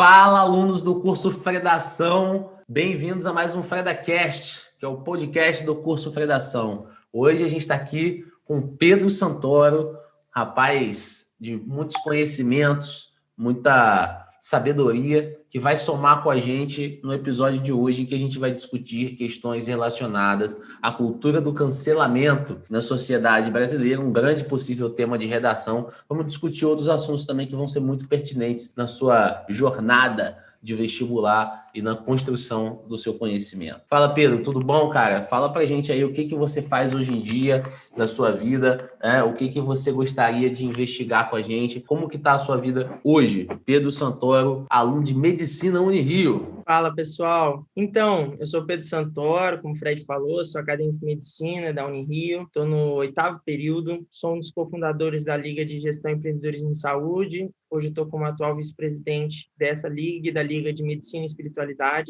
Fala, alunos do curso Fredação, bem-vindos a mais um FredaCast, que é o podcast do curso Fredação. Hoje a gente está aqui com Pedro Santoro, rapaz de muitos conhecimentos, muita sabedoria, que vai somar com a gente no episódio de hoje, em que a gente vai discutir questões relacionadas à cultura do cancelamento na sociedade brasileira, um grande possível tema de redação. Vamos discutir outros assuntos também que vão ser muito pertinentes na sua jornada de vestibular e na construção do seu conhecimento. Fala, Pedro, tudo bom, cara? Fala pra gente aí o que você faz hoje em dia na sua vida, o que você gostaria de investigar com a gente, como que tá a sua vida hoje? Pedro Santoro, aluno de Medicina Unirio. Fala, pessoal. Então, eu sou Pedro Santoro, como o Fred falou, sou acadêmico de Medicina da Unirio, estou no 8º período, sou um dos cofundadores da Liga de Gestão e Empreendedorismo em Saúde. Hoje estou como atual vice-presidente dessa liga e da Liga de Medicina e Espiritualidade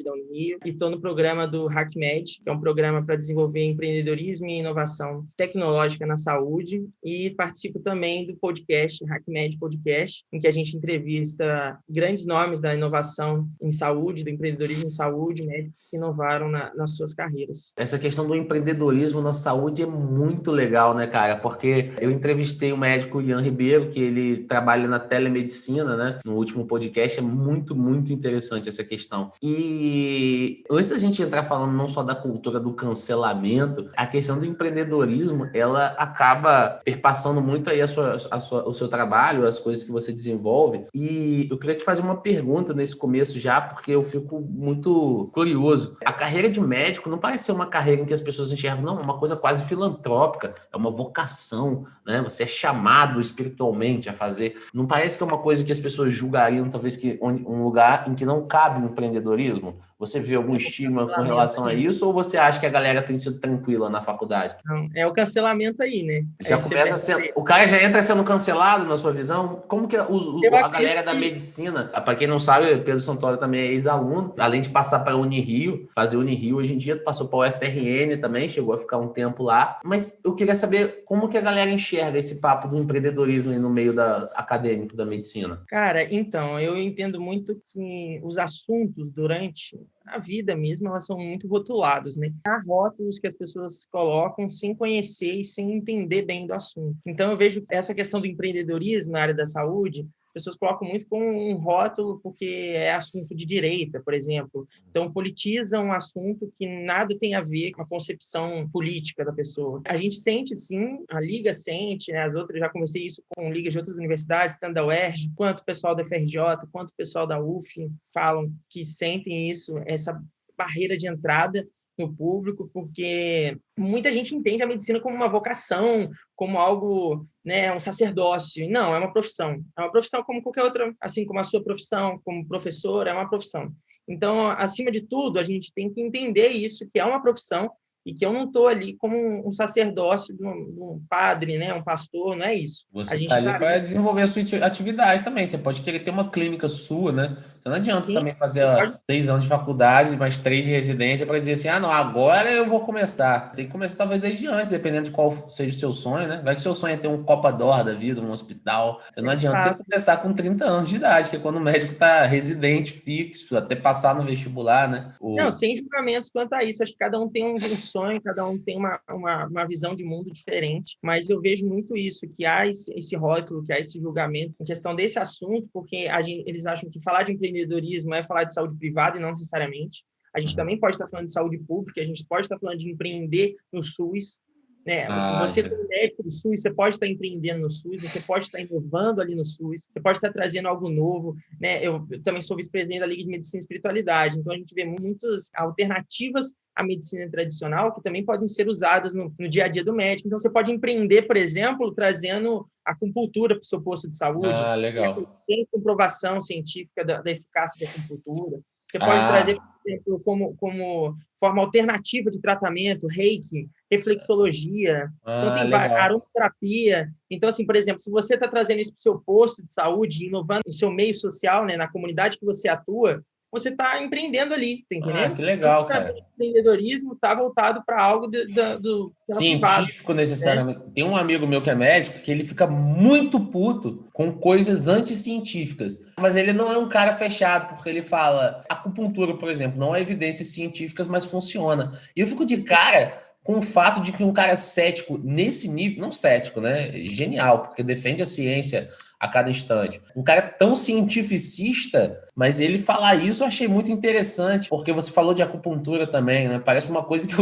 da Unirio, e estou no programa do HackMed, que é um programa para desenvolver empreendedorismo e inovação tecnológica na saúde, e participo também do podcast, HackMed Podcast, em que a gente entrevista grandes nomes da inovação em saúde, do empreendedorismo em saúde, médicos que inovaram nas suas carreiras. Essa questão do empreendedorismo na saúde é muito legal, né, cara? Porque eu entrevistei o médico Ian Ribeiro, que ele trabalha na telemedicina, né? No último podcast, é muito, muito interessante essa questão. E antes da gente entrar falando não só da cultura do cancelamento, a questão do empreendedorismo, ela acaba perpassando muito aí o seu trabalho, as coisas que você desenvolve. E eu queria te fazer uma pergunta nesse começo já, porque eu fico muito curioso. A carreira de médico não parece ser uma carreira em que as pessoas enxergam, não, é uma coisa quase filantrópica, é uma vocação, né? Você é chamado espiritualmente a fazer. Não parece que é uma coisa que as pessoas julgariam, talvez, que um lugar em que não cabe o empreendedorismo? Você vê algum estigma com relação a isso, ou você acha que a galera tem sido tranquila na faculdade? Não, é o cancelamento aí, né? Já começa sendo, o cara já entra sendo cancelado na sua visão? Como que a galera da medicina, para quem não sabe, Pedro Santoro também é ex-aluno, além de passar para a Unirio, fazer Unirio hoje em dia, passou para o UFRN também, chegou a ficar um tempo lá. Mas eu queria saber como que a galera enxerga esse papo do empreendedorismo aí no meio acadêmico da medicina. Cara, então, eu entendo muito que os assuntos durante a vida mesmo, elas são muito rotulados, né? Há rótulos que as pessoas colocam sem conhecer e sem entender bem do assunto. Então, eu vejo essa questão do empreendedorismo na área da saúde, as pessoas colocam muito como um rótulo porque é assunto de direita, por exemplo. Então, politizam um assunto que nada tem a ver com a concepção política da pessoa. A gente sente, sim, a Liga sente, né? As outras, já conversei isso com ligas de outras universidades, tanto da UERJ, quanto o pessoal da FRJ, quanto o pessoal da UF, falam que sentem isso, essa barreira de entrada no público, porque muita gente entende a medicina como uma vocação, como algo, né, um sacerdócio. Não, é uma profissão. É uma profissão como qualquer outra, assim como a sua profissão, como professor, é uma profissão. Então, acima de tudo, a gente tem que entender isso, que é uma profissão, e que eu não estou ali como um sacerdócio de um padre, né, um pastor, não é isso. Você está ali para desenvolver a sua atividade também. Você pode querer ter uma clínica sua, né? Então não adianta Sim, também fazer 6 anos de faculdade, mais 3 de residência para dizer assim, ah, não, agora eu vou começar. Tem que começar talvez desde antes, dependendo de qual seja o seu sonho, né? Vai que o seu sonho é ter um Copa d'Or da vida, um hospital. Então, não adianta você começar com 30 anos de idade, que é quando o médico está residente, fixo, até passar no vestibular, né? Não, sem julgamentos quanto a isso. Acho que cada um tem um sonho, cada um tem uma visão de mundo diferente, mas eu vejo muito isso, que há esse rótulo, que há esse julgamento em questão desse assunto, porque eles acham que falar de empreendedorismo é falar de saúde privada e não necessariamente. A gente também pode estar falando de saúde pública, a gente pode estar falando de empreender no SUS, né? Você como médico do SUS, você pode estar empreendendo no SUS, você pode estar inovando ali no SUS, você pode estar trazendo algo novo, né? Eu também sou vice-presidente da Liga de Medicina e Espiritualidade, então a gente vê muitas alternativas à medicina tradicional que também podem ser usadas no dia a dia do médico. Então você pode empreender, por exemplo, trazendo acupuntura para o seu posto de saúde. Legal. Tem comprovação científica da eficácia da acupuntura. Você pode trazer, por exemplo, como forma alternativa de tratamento, reiki, reflexologia, então tem aromaterapia. Então, assim, por exemplo, se você está trazendo isso para o seu posto de saúde, inovando no seu meio social, né, na comunidade que você atua, você está empreendendo ali, tá Ah, entendendo? que Não legal, cara. necessariamente o empreendedorismo está voltado para algo pela privada, Científico né? necessariamente. Tem um amigo meu que é médico que ele fica muito puto com coisas anticientíficas. Mas ele não é um cara fechado, porque ele fala, acupuntura, por exemplo, não é evidências científicas, mas funciona. E eu fico de cara com o fato de que um cara cético nesse nível, não cético, né? Genial, porque defende a ciência a cada instante. Um cara tão cientificista, mas ele falar isso eu achei muito interessante, porque você falou de acupuntura também, né? Parece uma coisa que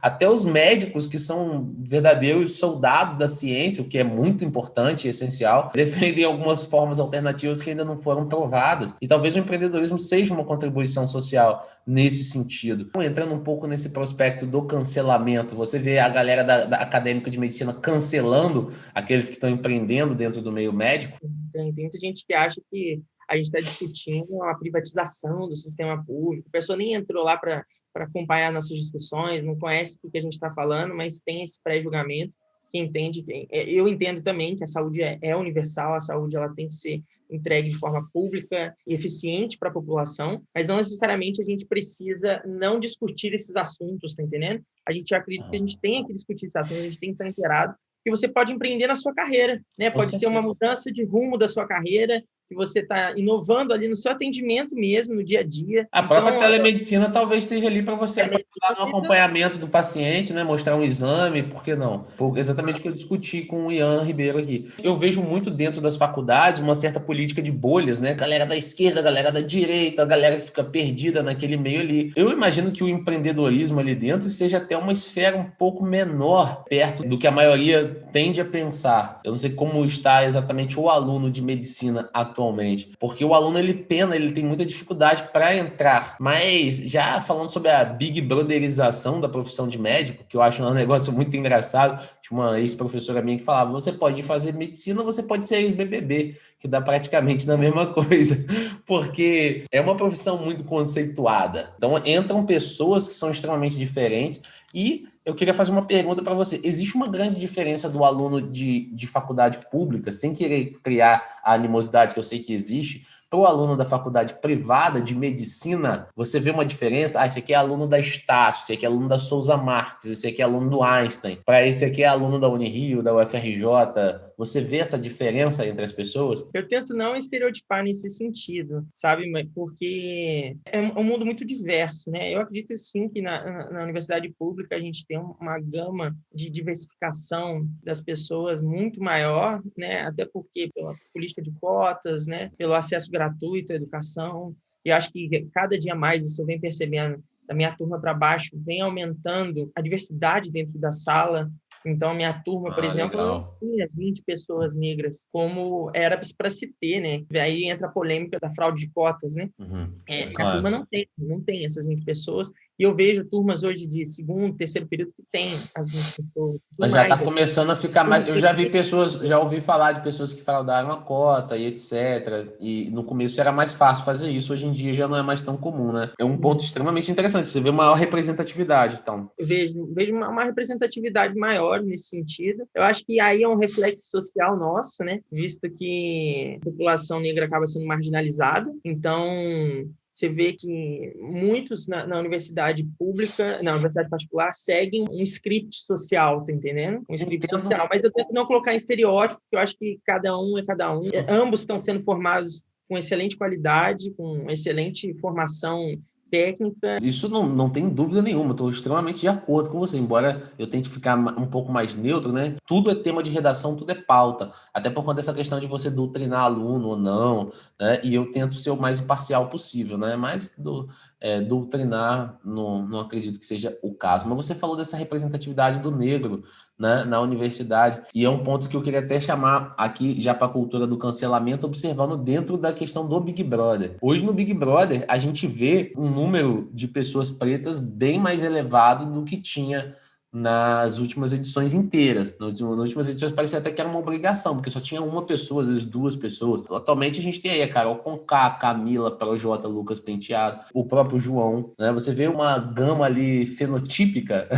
até os médicos, que são verdadeiros soldados da ciência, o que é muito importante e essencial, defendem algumas formas alternativas que ainda não foram provadas. E talvez o empreendedorismo seja uma contribuição social nesse sentido. Então, entrando um pouco nesse prospecto do cancelamento, você vê a galera da acadêmica de medicina cancelando aqueles que estão empreendendo dentro do meio médico. Tem muita gente que acha que a gente está discutindo a privatização do sistema público. A pessoa nem entrou lá para acompanhar nossas discussões, não conhece o que a gente está falando, mas tem esse pré-julgamento que entende. Eu entendo também que a saúde é universal, a saúde ela tem que ser entregue de forma pública e eficiente para a população, mas não necessariamente a gente precisa não discutir esses assuntos, tá entendendo? A gente acredita que a gente tem que discutir esses assuntos, a gente tem que estar inteirado, que você pode empreender na sua carreira, né? Com Pode ser uma certeza. mudança de rumo da sua carreira, que você está inovando ali no seu atendimento mesmo, no dia a dia. A própria Então, telemedicina talvez esteja ali para você a ajudar medicina no acompanhamento do paciente, né? Mostrar um exame, por que não? Foi exatamente o que eu discuti com o Ian Ribeiro aqui. Eu vejo muito dentro das faculdades uma certa política de bolhas, né? Galera da esquerda, galera da direita, a galera que fica perdida naquele meio ali. Eu imagino que o empreendedorismo ali dentro seja até uma esfera um pouco menor, perto do que a maioria tende a pensar. Eu não sei como está exatamente o aluno de medicina atualmente, porque o aluno ele tem muita dificuldade para entrar. Mas já falando sobre a Big Brotherização da profissão de médico, que eu acho um negócio muito engraçado, tinha uma ex-professora minha que falava, você pode fazer medicina, você pode ser ex-BBB, que dá praticamente na mesma coisa, porque é uma profissão muito conceituada. Então entram pessoas que são extremamente diferentes e eu queria fazer uma pergunta para você. Existe uma grande diferença do aluno de faculdade pública, sem querer criar a animosidade que eu sei que existe, para o aluno da faculdade privada de medicina? Você vê uma diferença? Ah, esse aqui é aluno da Estácio, esse aqui é aluno da Souza Marques, esse aqui é aluno do Einstein, para esse aqui é aluno da Unirio, da UFRJ. Você vê essa diferença entre as pessoas? eu tento não estereotipar nesse sentido, sabe? Porque é um mundo muito diverso, né? Eu acredito, sim, que na universidade pública a gente tem uma gama de diversificação das pessoas muito maior, né? Até porque pela política de cotas, né? Pelo acesso gratuito à educação. E acho que cada dia mais, isso eu venho percebendo, da minha turma para baixo, vem aumentando a diversidade dentro da sala. Então, a minha turma, por Ah, exemplo, não legal. tinha 20 pessoas negras, como era para se ter, né? Aí entra a polêmica da fraude de cotas, né? Uhum. Minha turma Claro. não tem essas 20 pessoas, e eu vejo turmas hoje de segundo, terceiro período que tem as 20 pessoas, tudo Mas já está mais. começando a ficar mais. Turmas Eu que já vi pessoas, já ouvi falar de pessoas que fraudaram a cota e etc. E no começo era mais fácil fazer isso, hoje em dia já não é mais tão comum, né? É um ponto extremamente interessante. Você vê maior representatividade, então. eu vejo uma representatividade maior nesse sentido. Eu acho que aí é um reflexo social nosso, né? Visto que a população negra acaba sendo marginalizada. Então, você vê que muitos na universidade pública, na universidade particular, seguem um script social, tá entendendo? Um script Entendo. social. Mas eu tento não colocar em estereótipo, porque eu acho que cada um é cada um. Ambos estão sendo formados com excelente qualidade, com excelente formação técnica. Isso não tem dúvida nenhuma, estou extremamente de acordo com você, embora eu tente ficar um pouco mais neutro, né? Tudo é tema de redação, tudo é pauta, até por conta dessa questão de você doutrinar aluno ou não, né? E eu tento ser o mais imparcial possível, né? Mas doutrinar, não acredito que seja o caso. Mas você falou dessa representatividade do negro, né, na universidade, e é um ponto que eu queria até chamar aqui já para a cultura do cancelamento, observando dentro da questão do Big Brother. Hoje no Big Brother a gente vê um número de pessoas pretas bem mais elevado do que tinha nas últimas edições inteiras. Nas últimas edições parecia até que era uma obrigação, porque só tinha uma pessoa, às vezes duas pessoas. Atualmente a gente tem aí a Carol Conká, a Camila, Projota, Lucas Penteado, o próprio João, né? Você vê uma gama ali fenotípica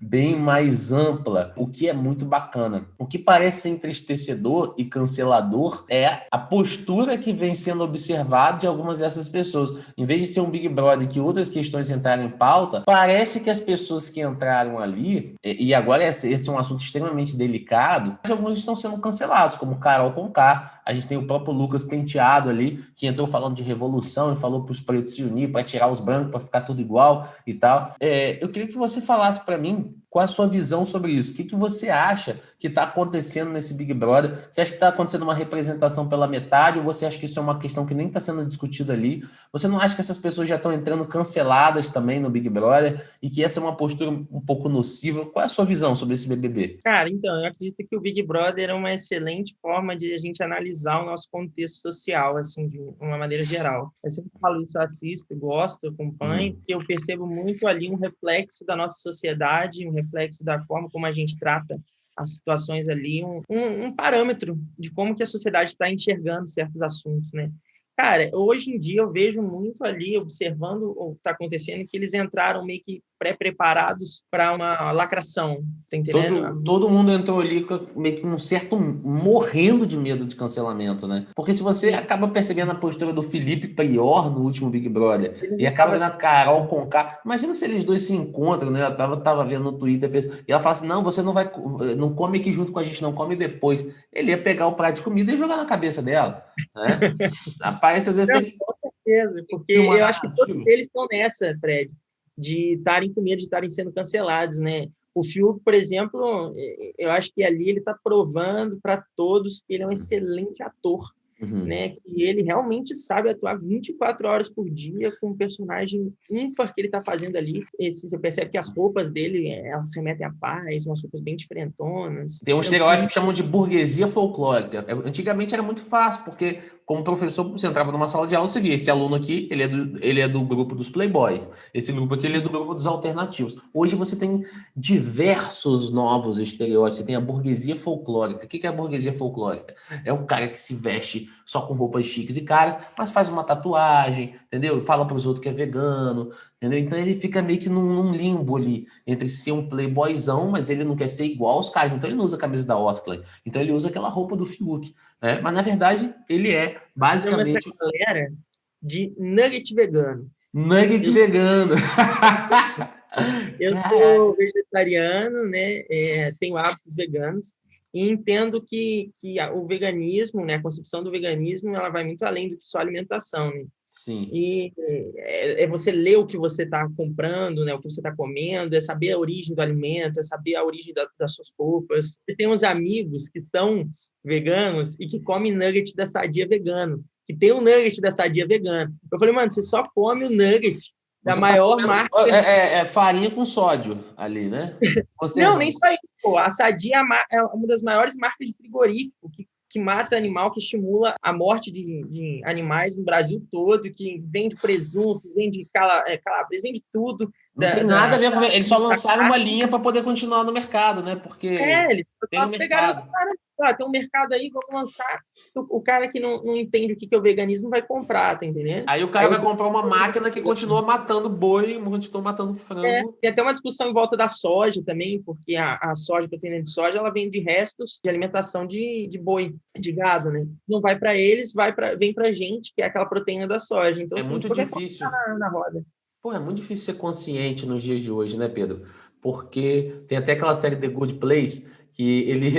bem mais ampla, o que é muito bacana. O que parece ser entristecedor e cancelador é a postura que vem sendo observada de algumas dessas pessoas. Em vez de ser um Big Brother que outras questões entraram em pauta, parece que as pessoas que entraram ali, e agora esse é um assunto extremamente delicado, alguns estão sendo cancelados, como Carol Conká. A gente tem o próprio Lucas Penteado ali, que entrou falando de revolução e falou para os pretos se unir, para tirar os brancos, para ficar tudo igual e tal. Eu queria que você falasse para mim qual a sua visão sobre isso. O que você acha que está acontecendo nesse Big Brother? Você acha que está acontecendo uma representação pela metade, ou você acha que isso é uma questão que nem está sendo discutida ali? Você não acha que essas pessoas já estão entrando canceladas também no Big Brother e que essa é uma postura um pouco nociva? Qual é a sua visão sobre esse BBB? Cara, então, eu acredito que o Big Brother é uma excelente forma de a gente analisar o nosso contexto social, assim, de uma maneira geral. Eu sempre falo isso, eu assisto, gosto, acompanho, e eu percebo muito ali um reflexo da nossa sociedade, um reflexo da forma como a gente trata as situações ali, um parâmetro de como que a sociedade está enxergando certos assuntos, né? Cara, hoje em dia eu vejo muito ali, observando o que está acontecendo, que eles entraram meio que pré-preparados para uma lacração, tá entendendo? Todo mundo entrou ali meio que um certo morrendo de medo de cancelamento, né? Porque se você Sim, acaba percebendo a postura do Felipe Prior no último Big Brother ele e não acaba estava vendo a Carol Conká, imagina se eles dois se encontram, né? Eu tava vendo no Twitter e ela fala assim: não, você não come aqui junto com a gente, não come depois. Ele ia pegar o prato de comida e jogar na cabeça dela, né? Rapaz, às vezes Não, tem que com certeza, porque filmar eu a acho que todos narrativa. eles estão nessa, Fred, de estarem com medo de estarem sendo cancelados, né? O Fiuk, por exemplo, eu acho que ali ele está provando para todos que ele é um excelente ator, Uhum. né? Que ele realmente sabe atuar 24 horas por dia com um personagem ímpar que ele está fazendo ali. Você percebe que as roupas dele, elas remetem à paz, umas roupas bem diferentonas, Tem um estereótipo tranquilas. que chamam de burguesia folclórica. Antigamente era muito fácil, porque como professor, você entrava numa sala de aula, você via esse aluno aqui, ele é do grupo dos playboys. Esse grupo aqui, ele é do grupo dos alternativos. Hoje você tem diversos novos estereótipos. Você tem a burguesia folclórica. O que é a burguesia folclórica? É o cara que se veste só com roupas chiques e caras, mas faz uma tatuagem, entendeu? Fala para os outros que é vegano, entendeu? Então ele fica meio que num limbo ali, entre ser um playboyzão, mas ele não quer ser igual aos caras. Então ele não usa a camisa da Osklen. Então ele usa aquela roupa do Fiuk, né? Mas na verdade ele é Chama essa basicamente galera de nugget vegano. nugget Eu vegano. Eu Caraca. sou vegetariano, né? Tenho hábitos veganos e entendo que o veganismo, né? A concepção do veganismo, ela vai muito além do que só alimentação, né? Sim. E é você ler o que você está comprando, né? O que você está comendo, é saber a origem do alimento, é saber a origem das suas roupas. Eu tenho uns amigos que são veganos e que comem nugget da Sadia vegano, que tem um nugget da Sadia vegano. Eu falei, mano, você só come o nugget da Você tá maior comendo marca. farinha com sódio ali, né? Não, Conservando. nem só isso. Pô. A Sadia é uma das maiores marcas de frigorífico que mata animal, que estimula a morte de animais no Brasil todo, que vende presunto, vende calabresa, vende tudo. Não tem nada a ver com. Eles só lançaram uma linha para poder continuar no mercado, né? Porque Eles tem um só pegaram, mercado. tem um mercado aí, vamos lançar. O cara que não entende o que é o veganismo vai comprar, tá entendendo? Aí o cara Aí vai comprar uma máquina que continua matando boi, continua matando frango. tem até uma discussão em volta da soja também, porque a soja, a proteína de soja, ela vem de restos de alimentação de boi, de gado, né? Não vai para eles, vem para a gente, que é aquela proteína da soja. Então, É assim, muito qualquer coisa difícil. tá na roda. Pô, é muito difícil ser consciente nos dias de hoje, né, Pedro? Porque tem até aquela série The Good Place que ele,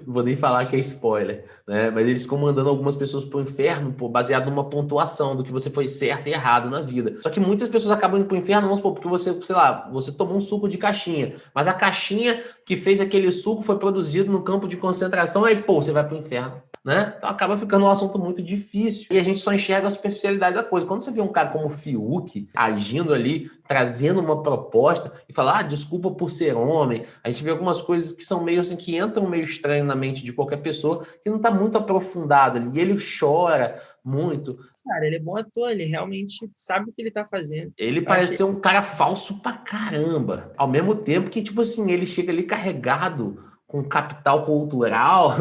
não vou nem falar que é spoiler, né? Mas eles ficam mandando algumas pessoas pro inferno, pô, baseado numa pontuação do que você foi certo e errado na vida. Só que muitas pessoas acabam indo pro inferno, vamos supor, porque você, sei lá, você tomou um suco de caixinha, mas a caixinha que fez aquele suco foi produzido no campo de concentração, aí, pô, você vai pro inferno. Né? Então acaba ficando um assunto muito difícil e a gente só enxerga a superficialidade da coisa. Quando você vê um cara como o Fiuk agindo ali, trazendo uma proposta e falar, desculpa por ser homem, a gente vê algumas coisas que são meio assim, que entram meio estranho na mente de qualquer pessoa que não está muito aprofundada ali. E ele chora muito. cara, ele é bom ator, ele realmente sabe o que ele tá fazendo. Ele Eu parece achei ser um cara falso pra caramba. Ao mesmo tempo que, tipo assim, ele chega ali carregado com capital cultural,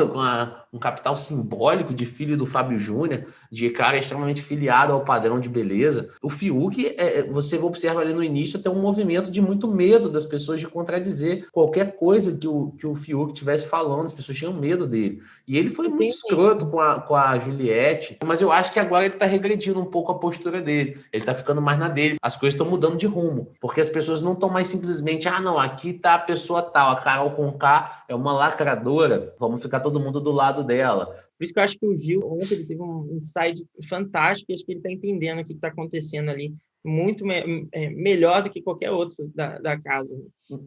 um capital simbólico de filho do Fábio Júnior, de cara extremamente filiado ao padrão de beleza. O Fiuk, você observa ali no início, tem um movimento de muito medo das pessoas de contradizer qualquer coisa que o Fiuk estivesse falando, as pessoas tinham medo dele. E ele foi que muito tem escroto com a Juliette, mas eu acho que agora ele tá regredindo um pouco a postura dele. Ele tá ficando mais na dele. As coisas estão mudando de rumo, porque as pessoas não estão mais simplesmente, não, aqui tá a pessoa tal, a Carol Conká é uma lacradora, vamos ficar todo mundo do lado dela. Por isso que eu acho que o Gil, ontem, ele teve um insight fantástico e acho que ele está entendendo o que está acontecendo ali muito melhor do que qualquer outro da casa.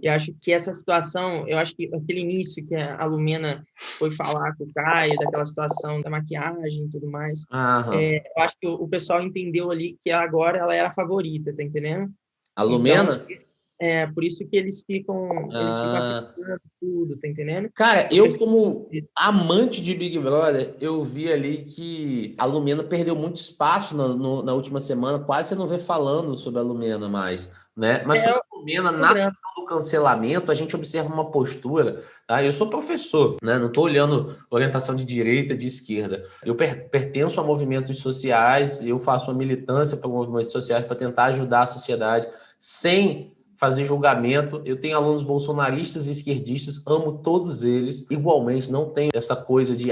E acho que essa situação, eu acho que aquele início que a Lumena foi falar com o Caio, daquela situação da maquiagem e tudo mais, eu acho que o pessoal entendeu ali que agora ela era a favorita, tá entendendo? A Então, Lumena? por isso que eles ficam assegurando tudo, tá entendendo? Cara, Eu eu percebi como isso. amante de Big Brother, eu vi ali que a Lumena perdeu muito espaço na última semana, quase você não vê falando sobre a Lumena mais, né? Mas É sobre o a Lumena, na programa. questão do cancelamento, a gente observa uma postura, tá? Eu sou professor, né? Não estou olhando orientação de direita, de esquerda. Eu pertenço a movimentos sociais, eu faço uma militância para movimentos sociais para tentar ajudar a sociedade sem fazer julgamento. Eu tenho alunos bolsonaristas e esquerdistas, amo todos eles igualmente, não tenho essa coisa de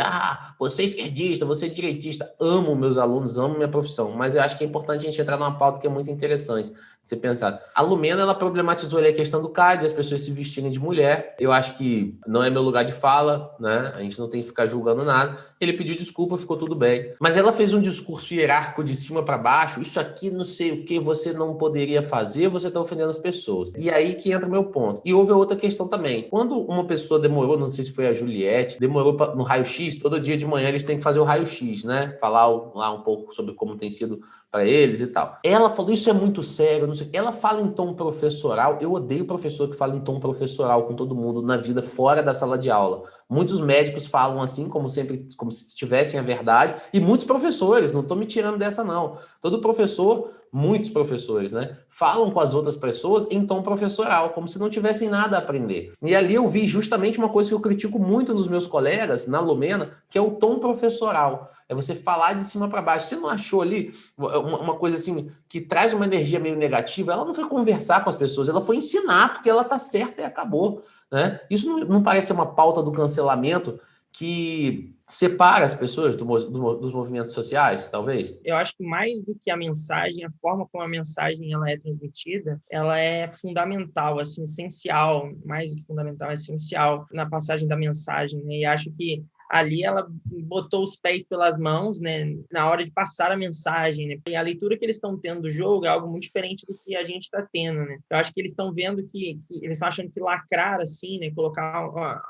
você é esquerdista, você é direitista. Amo meus alunos, amo minha profissão, mas eu acho que é importante a gente entrar numa pauta que é muito interessante você pensar. A Lumena, ela problematizou ali a questão do CAD, as pessoas se vestirem de mulher. Eu acho que não é meu lugar de fala, né? A gente não tem que ficar julgando nada. Ele pediu desculpa, ficou tudo bem. Mas ela fez um discurso hierárquico de cima para baixo. Isso aqui não sei o que você não poderia fazer, você está ofendendo as pessoas. E aí que entra o meu ponto. E houve outra questão também. Quando uma pessoa demorou, não sei se foi a Juliette, demorou no raio-x, todo dia de manhã eles têm que fazer o raio-x, né? Falar lá um pouco sobre como tem sido para eles e tal. Ela falou, isso é muito sério, não sei. Ela fala em tom professoral. Eu odeio professor que fala em tom professoral com todo mundo na vida fora da sala de aula. Muitos médicos falam assim, como sempre, como se tivessem a verdade, e muitos professores, não estou me tirando dessa, não. Todo professor, muitos professores, né, falam com as outras pessoas em tom professoral, como se não tivessem nada a aprender. E ali eu vi justamente uma coisa que eu critico muito nos meus colegas, na Lumena, que é o tom professoral. É você falar de cima para baixo. Você não achou ali uma coisa assim que traz uma energia meio negativa? Ela não foi conversar com as pessoas, ela foi ensinar porque ela tá certa e acabou, né? Isso não parece uma pauta do cancelamento que separa as pessoas dos movimentos sociais, talvez? Eu acho que mais do que a mensagem, a forma como a mensagem ela é transmitida, ela é fundamental, assim, essencial, mais do que fundamental, é essencial na passagem da mensagem, né? E acho que ali ela botou os pés pelas mãos, né, na hora de passar a mensagem, né? E a leitura que eles estão tendo do jogo é algo muito diferente do que a gente está tendo, né? Eu acho que eles estão vendo que eles estão achando que lacrar assim, né, colocar uma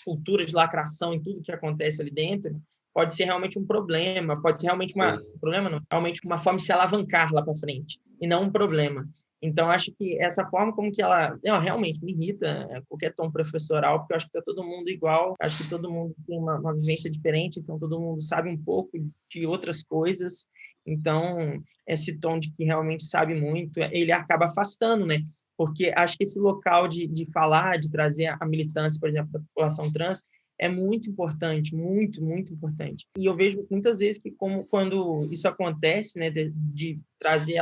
cultura de lacração em tudo que acontece ali dentro, pode ser realmente um problema, pode ser realmente um problema, não, realmente uma forma de se alavancar lá para frente, e não um problema. Então, acho que essa forma como que ela realmente me irrita, qualquer tom professoral, porque eu acho que está todo mundo igual, acho que todo mundo tem uma vivência diferente, então todo mundo sabe um pouco de outras coisas, então esse tom de que realmente sabe muito, ele acaba afastando, né? Porque acho que esse local de falar, de trazer a militância, por exemplo, da população trans, é muito importante, muito, muito importante. E eu vejo muitas vezes que quando isso acontece, né, de trazer,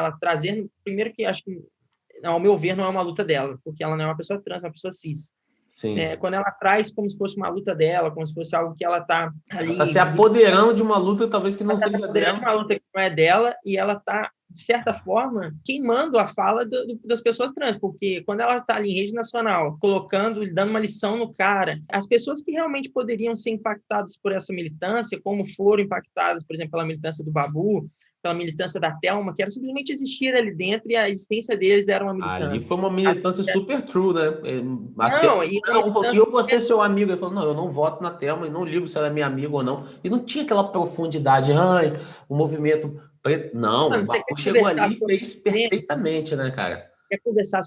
primeiro que acho que, ao meu ver, não é uma luta dela, porque ela não é uma pessoa trans, é uma pessoa cis. Sim. Quando ela traz como se fosse uma luta dela, como se fosse algo que ela está Ela está ali... se apoderando de uma luta talvez que Ela não está se seja apoderando de dela. uma luta que não é dela e ela está, de certa forma, queimando a fala das pessoas trans, porque quando ela está ali em rede nacional, dando uma lição no cara, as pessoas que realmente poderiam ser impactadas por essa militância, como foram impactadas, por exemplo, pela militância do Babu, pela militância da Thelma, que era simplesmente existir ali dentro e a existência deles era uma Ali militância. foi uma militância super true, né? Até Não, e uma um falou assim: militância eu vou ser seu amigo. Ele falou: não, eu não voto na Thelma e não ligo se ela é minha amiga ou não. E não tinha aquela profundidade, o movimento preto. Não, o mano, você quer Babu chegou conversar ali e sobre fez perfeitamente, né, cara?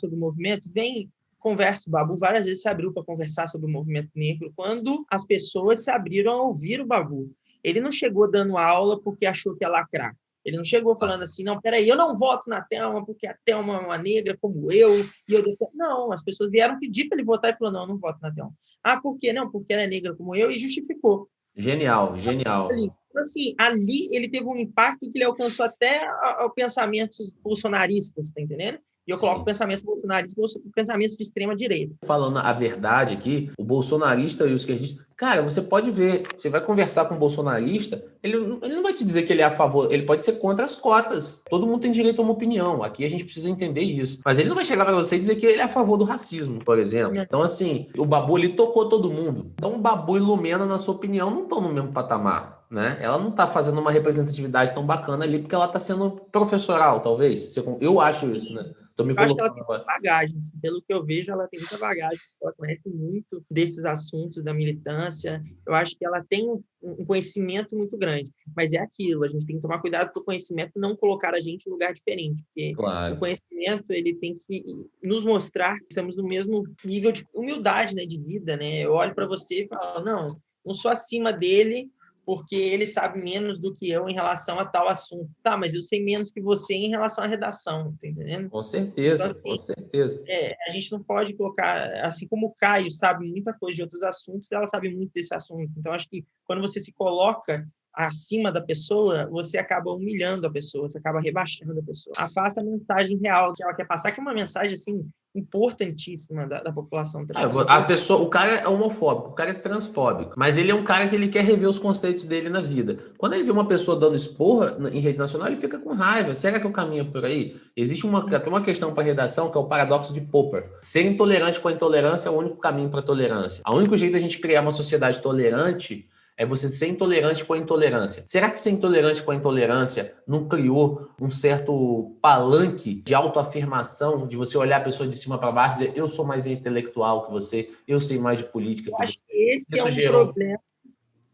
o movimento, vem, conversa. O Babu várias vezes se abriu para conversar sobre o movimento negro quando as pessoas se abriram a ouvir o Babu. Ele não chegou dando aula porque achou que ia lacrar. Ele não chegou falando assim, não, peraí, eu não voto na Thelma porque a Thelma é uma negra como eu, e eu... Não, as pessoas vieram pedir para ele votar e falou, não, eu não voto na Thelma. Ah, por quê? Não, porque ela é negra como eu, e justificou. Genial, genial. Então, assim, ali ele teve um impacto que ele alcançou até pensamentos bolsonaristas, tá entendendo? E eu coloco Sim. pensamento bolsonarista, pensamentos de extrema direita. Falando a verdade aqui, o bolsonarista e os esquerdistas... Cara, você pode ver, você vai conversar com um bolsonarista, ele não vai te dizer que ele é a favor, ele pode ser contra as cotas. Todo mundo tem direito a uma opinião, aqui a gente precisa entender isso. Mas ele não vai chegar para você e dizer que ele é a favor do racismo, por exemplo. Então, assim, o Babu, ele tocou todo mundo. Então, o Babu e Lumena, na sua opinião, não estão no mesmo patamar, né? Ela não está fazendo uma representatividade tão bacana ali, porque ela está sendo professoral, talvez. Eu acho isso, né? Tô me Eu acho que ela colocando tem agora. muita bagagem, assim, pelo que eu vejo, ela tem muita bagagem, ela conhece muito desses assuntos da militância, eu acho que ela tem um conhecimento muito grande, mas é aquilo, a gente tem que tomar cuidado para o conhecimento não colocar a gente em lugar diferente, porque o Claro. conhecimento, ele tem que nos mostrar que estamos no mesmo nível de humildade, né, de vida, né? Eu olho para você e falo, não sou acima dele, porque ele sabe menos do que eu em relação a tal assunto. Tá, mas eu sei menos que você em relação à redação, tá entendendo? Com Então, certeza, com assim, certeza. a gente não pode colocar, assim como o Caio sabe muita coisa de outros assuntos, ela sabe muito desse assunto. Então, acho que quando você se coloca acima da pessoa, você acaba humilhando a pessoa, você acaba rebaixando a pessoa. Afasta a mensagem real que ela quer passar, que é uma mensagem, assim, importantíssima da população trans. A pessoa, o cara é homofóbico, o cara é transfóbico, mas ele é um cara que ele quer rever os conceitos dele na vida. Quando ele vê uma pessoa dando esporra em rede nacional, ele fica com raiva. Será que o caminho é por aí? Existe tem uma questão para redação que é o paradoxo de Popper. Ser intolerante com a intolerância é o único caminho para a tolerância. O único jeito da gente criar uma sociedade tolerante é você ser intolerante com a intolerância. Será que ser intolerante com a intolerância não criou um certo palanque de autoafirmação, de você olhar a pessoa de cima para baixo e dizer, eu sou mais intelectual que você, eu sei mais de política Eu que acho você? que esse é Isso um gerou... problema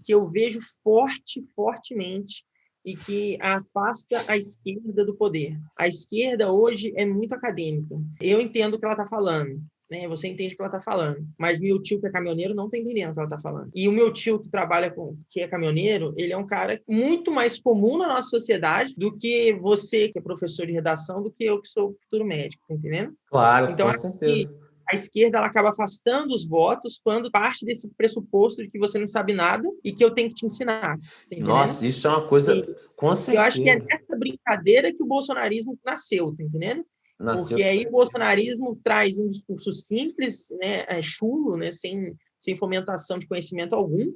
que eu vejo fortemente, e que afasta a esquerda do poder. A esquerda hoje é muito acadêmica. Eu entendo o que ela está falando, né? Você entende o que ela está falando, mas meu tio que é caminhoneiro não está entendendo o que ela está falando. E o meu tio que trabalha que é caminhoneiro, ele é um cara muito mais comum na nossa sociedade do que você que é professor de redação, do que eu que sou futuro médico, tá entendendo? Claro, Então, com acho que certeza. a esquerda ela acaba afastando os votos quando parte desse pressuposto de que você não sabe nada e que eu tenho que te ensinar, tá entendendo? Nossa, isso é uma coisa, E com eu acho que é certeza. nessa brincadeira que o bolsonarismo nasceu, tá entendendo? Nasceu. Porque aí o bolsonarismo traz um discurso simples, né, chulo, né, sem fomentação de conhecimento algum,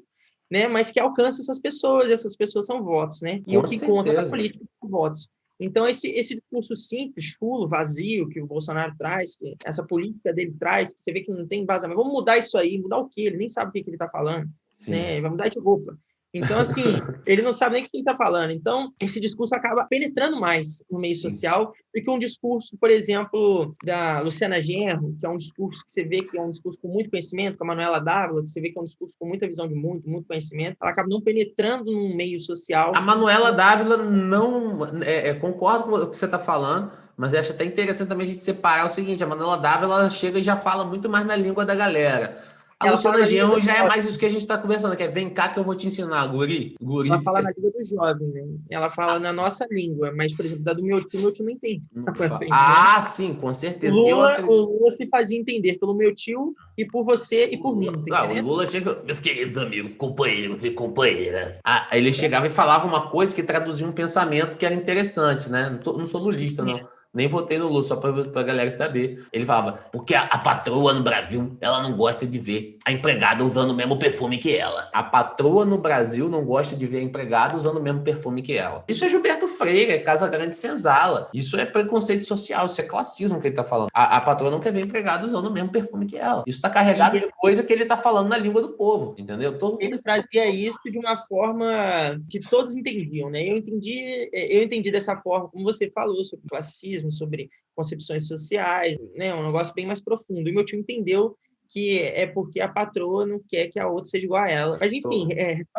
né, mas que alcança essas pessoas são votos, né? E Com o que conta na certeza. política são votos. Então, esse discurso simples, chulo, vazio, que o Bolsonaro traz, que essa política dele traz, que você vê que não tem embasamento. Vamos mudar isso aí, mudar o quê? Ele nem sabe o que ele está falando, Sim. né? Vai mudar de roupa. Então, assim, ele não sabe nem o que ele está falando. Então, esse discurso acaba penetrando mais no meio Sim. social do que um discurso, por exemplo, da Luciana Genro, que é um discurso que você vê que é um discurso com muito conhecimento, com a Manuela Dávila, que você vê que é um discurso com muita visão de mundo, muito conhecimento. Ela acaba não penetrando no meio social. A Manuela Dávila não... concordo com o que você está falando, mas acho até interessante também a gente separar o seguinte, a Manuela Dávila ela chega e já fala muito mais na língua da galera. A Ela fala Luciana na língua do Genro já é jovem, mais isso que a gente está conversando, que é vem cá que eu vou te ensinar, guri. ela Guri. fala na língua do jovem, né? Ela fala na nossa língua, mas, por exemplo, da do meu tio não entende. Tá entendendo? Ah, sim, com O certeza. Eu Lula, o acredito. Lula se fazia entender pelo meu tio e por você e por mim, tá O entendendo? Lula chega, meus queridos amigos, companheiros e companheiras. Aí ele chegava e falava uma coisa que traduzia um pensamento que era interessante, né? Não sou lulista, não. Nem votei no Lula, só pra galera saber. Ele falava, porque a patroa no Brasil, ela não gosta de ver a empregada usando o mesmo perfume que ela. A patroa no Brasil não gosta de ver a empregada usando o mesmo perfume que ela. Isso é Gilberto Freire, é Casa Grande Senzala. Isso é preconceito social, isso é classismo que ele tá falando. A patroa não quer ver a empregada usando o mesmo perfume que ela. Isso tá carregado E de coisa que ele tá falando na língua do povo, entendeu? Todo ele mundo... trazia isso de uma forma que todos entendiam, né? Eu entendi dessa forma, como você falou, sobre classismo, sobre concepções sociais, né? Um negócio bem mais profundo. E meu tio entendeu que é porque a patroa não quer que a outra seja igual a ela. Mas, enfim,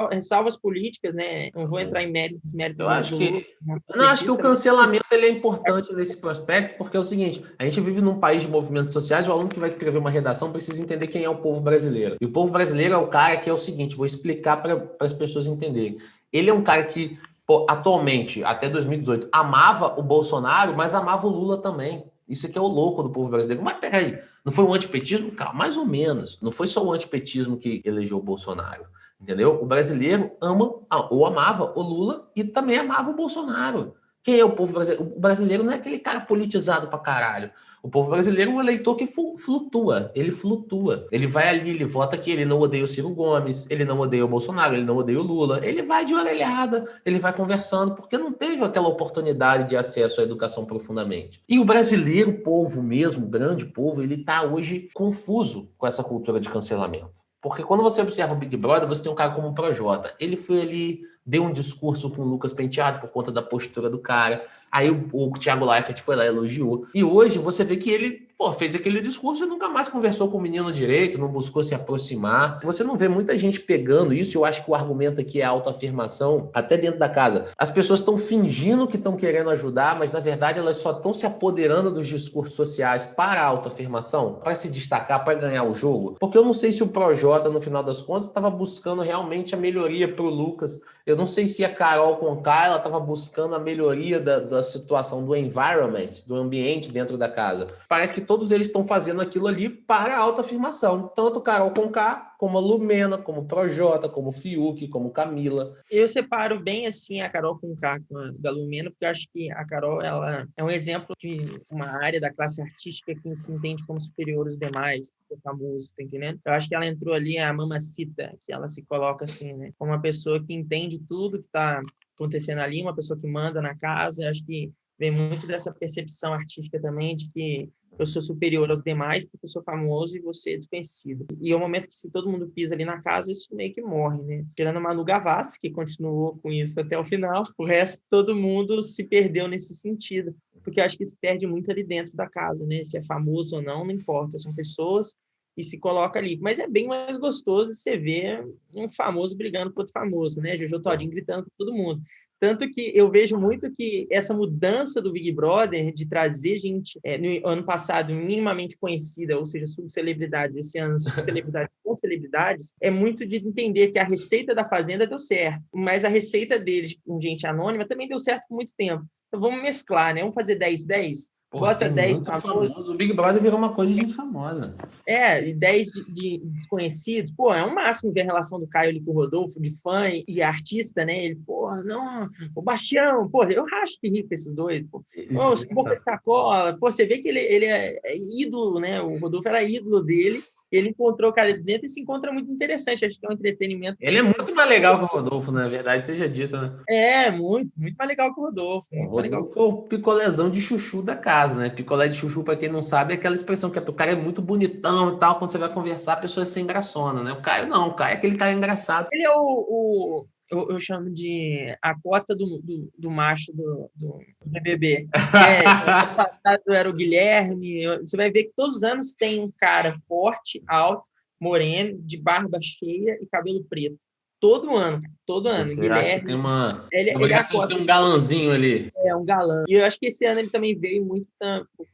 ressalvas políticas, né? Não vou entrar em méritos Eu do acho Lula, que... como Não, acho que o petista, mas cancelamento ele é importante nesse prospecto, porque é o seguinte, a gente vive num país de movimentos sociais, o aluno que vai escrever uma redação precisa entender quem é o povo brasileiro. E o povo brasileiro é o cara que é o seguinte, vou explicar para as pessoas entenderem. Ele é um cara que pô, atualmente, até 2018, amava o Bolsonaro, mas amava o Lula também. Isso aqui é o louco do povo brasileiro. Mas peraí, não foi o antipetismo? Calma, mais ou menos. Não foi só o antipetismo que elegeu o Bolsonaro. Entendeu? O brasileiro ama ou amava o Lula e também amava o Bolsonaro. Quem é o povo brasileiro? O brasileiro não é aquele cara politizado pra caralho. O povo brasileiro é um eleitor que flutua. Ele flutua. Ele vai ali, ele vota aqui. Ele não odeia o Ciro Gomes, ele não odeia o Bolsonaro, ele não odeia o Lula. Ele vai de orelhada, ele vai conversando, porque não teve aquela oportunidade de acesso à educação profundamente. E o brasileiro, o povo mesmo, o grande povo, ele tá hoje confuso com essa cultura de cancelamento. Porque quando você observa o Big Brother, você tem um cara como o Projota. Ele foi ali, deu um discurso com o Lucas Penteado por conta da postura do cara. Aí o Thiago Leifert foi lá e elogiou. E hoje você vê que ele fez aquele discurso e nunca mais conversou com o menino direito, não buscou se aproximar. Você não vê muita gente pegando isso. Eu acho que o argumento aqui é a autoafirmação, até dentro da casa. As pessoas estão fingindo que estão querendo ajudar, mas na verdade elas só estão se apoderando dos discursos sociais para a autoafirmação, para se destacar, para ganhar o jogo. Porque eu não sei se o Projota, no final das contas, estava buscando realmente a melhoria para o Lucas. Eu não sei se a Carol Conká, ela estava buscando a melhoria da situação do environment, do ambiente dentro da casa. Parece que todos eles estão fazendo aquilo ali para a autoafirmação. Tanto Carol Conká, como a Lumena, como o Projota, como o Fiuk, como Camila. Eu separo bem assim a Carol Conká da Lumena, porque eu acho que a Carol ela é um exemplo de uma área da classe artística que se entende como superior aos demais, que é famoso, tá entendendo? Eu acho que ela entrou ali a mamacita, que ela se coloca assim, né? Como uma pessoa que entende tudo que está acontecendo ali, uma pessoa que manda na casa. Eu acho que vem muito dessa percepção artística também de que eu sou superior aos demais porque eu sou famoso e você é desconhecido. E é o momento que se todo mundo pisa ali na casa, isso meio que morre, né? Tirando a Manu Gavassi, que continuou com isso até o final, o resto, todo mundo se perdeu nesse sentido. Porque eu acho que se perde muito ali dentro da casa, né? Se é famoso ou não, não importa. São pessoas e se coloca ali. Mas é bem mais gostoso você ver um famoso brigando com outro famoso, né? Jojo Todinho gritando com todo mundo. Tanto que eu vejo muito que essa mudança do Big Brother de trazer gente no ano passado minimamente conhecida, ou seja, subcelebridades, esse ano subcelebridades com celebridades, é muito de entender que a receita da Fazenda deu certo, mas a receita deles com gente anônima também deu certo por muito tempo. Então vamos mesclar, né? Vamos fazer 10-10? Porra, Bota tem 10 muito famosos. famoso. O Big Brother virou uma coisa de gente famosa. E 10 de desconhecidos. Pô, é um máximo ver a relação do Caio ali com o Rodolfo, de fã e artista, né? Ele, pô, não, o Bastião, pô, eu racho de rir com esses dois, pô. Ô, o Boca de Sacola, pô, você vê que ele é ídolo, né? O Rodolfo era ídolo dele, ele encontrou o cara dentro e se encontra muito interessante. Acho que é um entretenimento. Ele é muito mais legal que o Rodolfo, na verdade, seja dito, né? Muito mais legal que o Rodolfo. O Muito mais legal. Rodolfo é o picolézão de chuchu da casa, né? Picolé de chuchu, pra quem não sabe, é aquela expressão que o cara é muito bonitão e tal. Quando você vai conversar, a pessoa é sem graçona, né? O Caio não, o Caio é aquele cara engraçado. Ele é eu chamo de a cota do macho do BBB. No passado era o Guilherme. Você vai ver que todos os anos tem um cara forte, alto, moreno, de barba cheia e cabelo preto. Todo ano. Você Guilherme, acha que tem uma ele é a obrigação de cota. ter um galãzinho ali? É um galã. E eu acho que esse ano ele também veio muito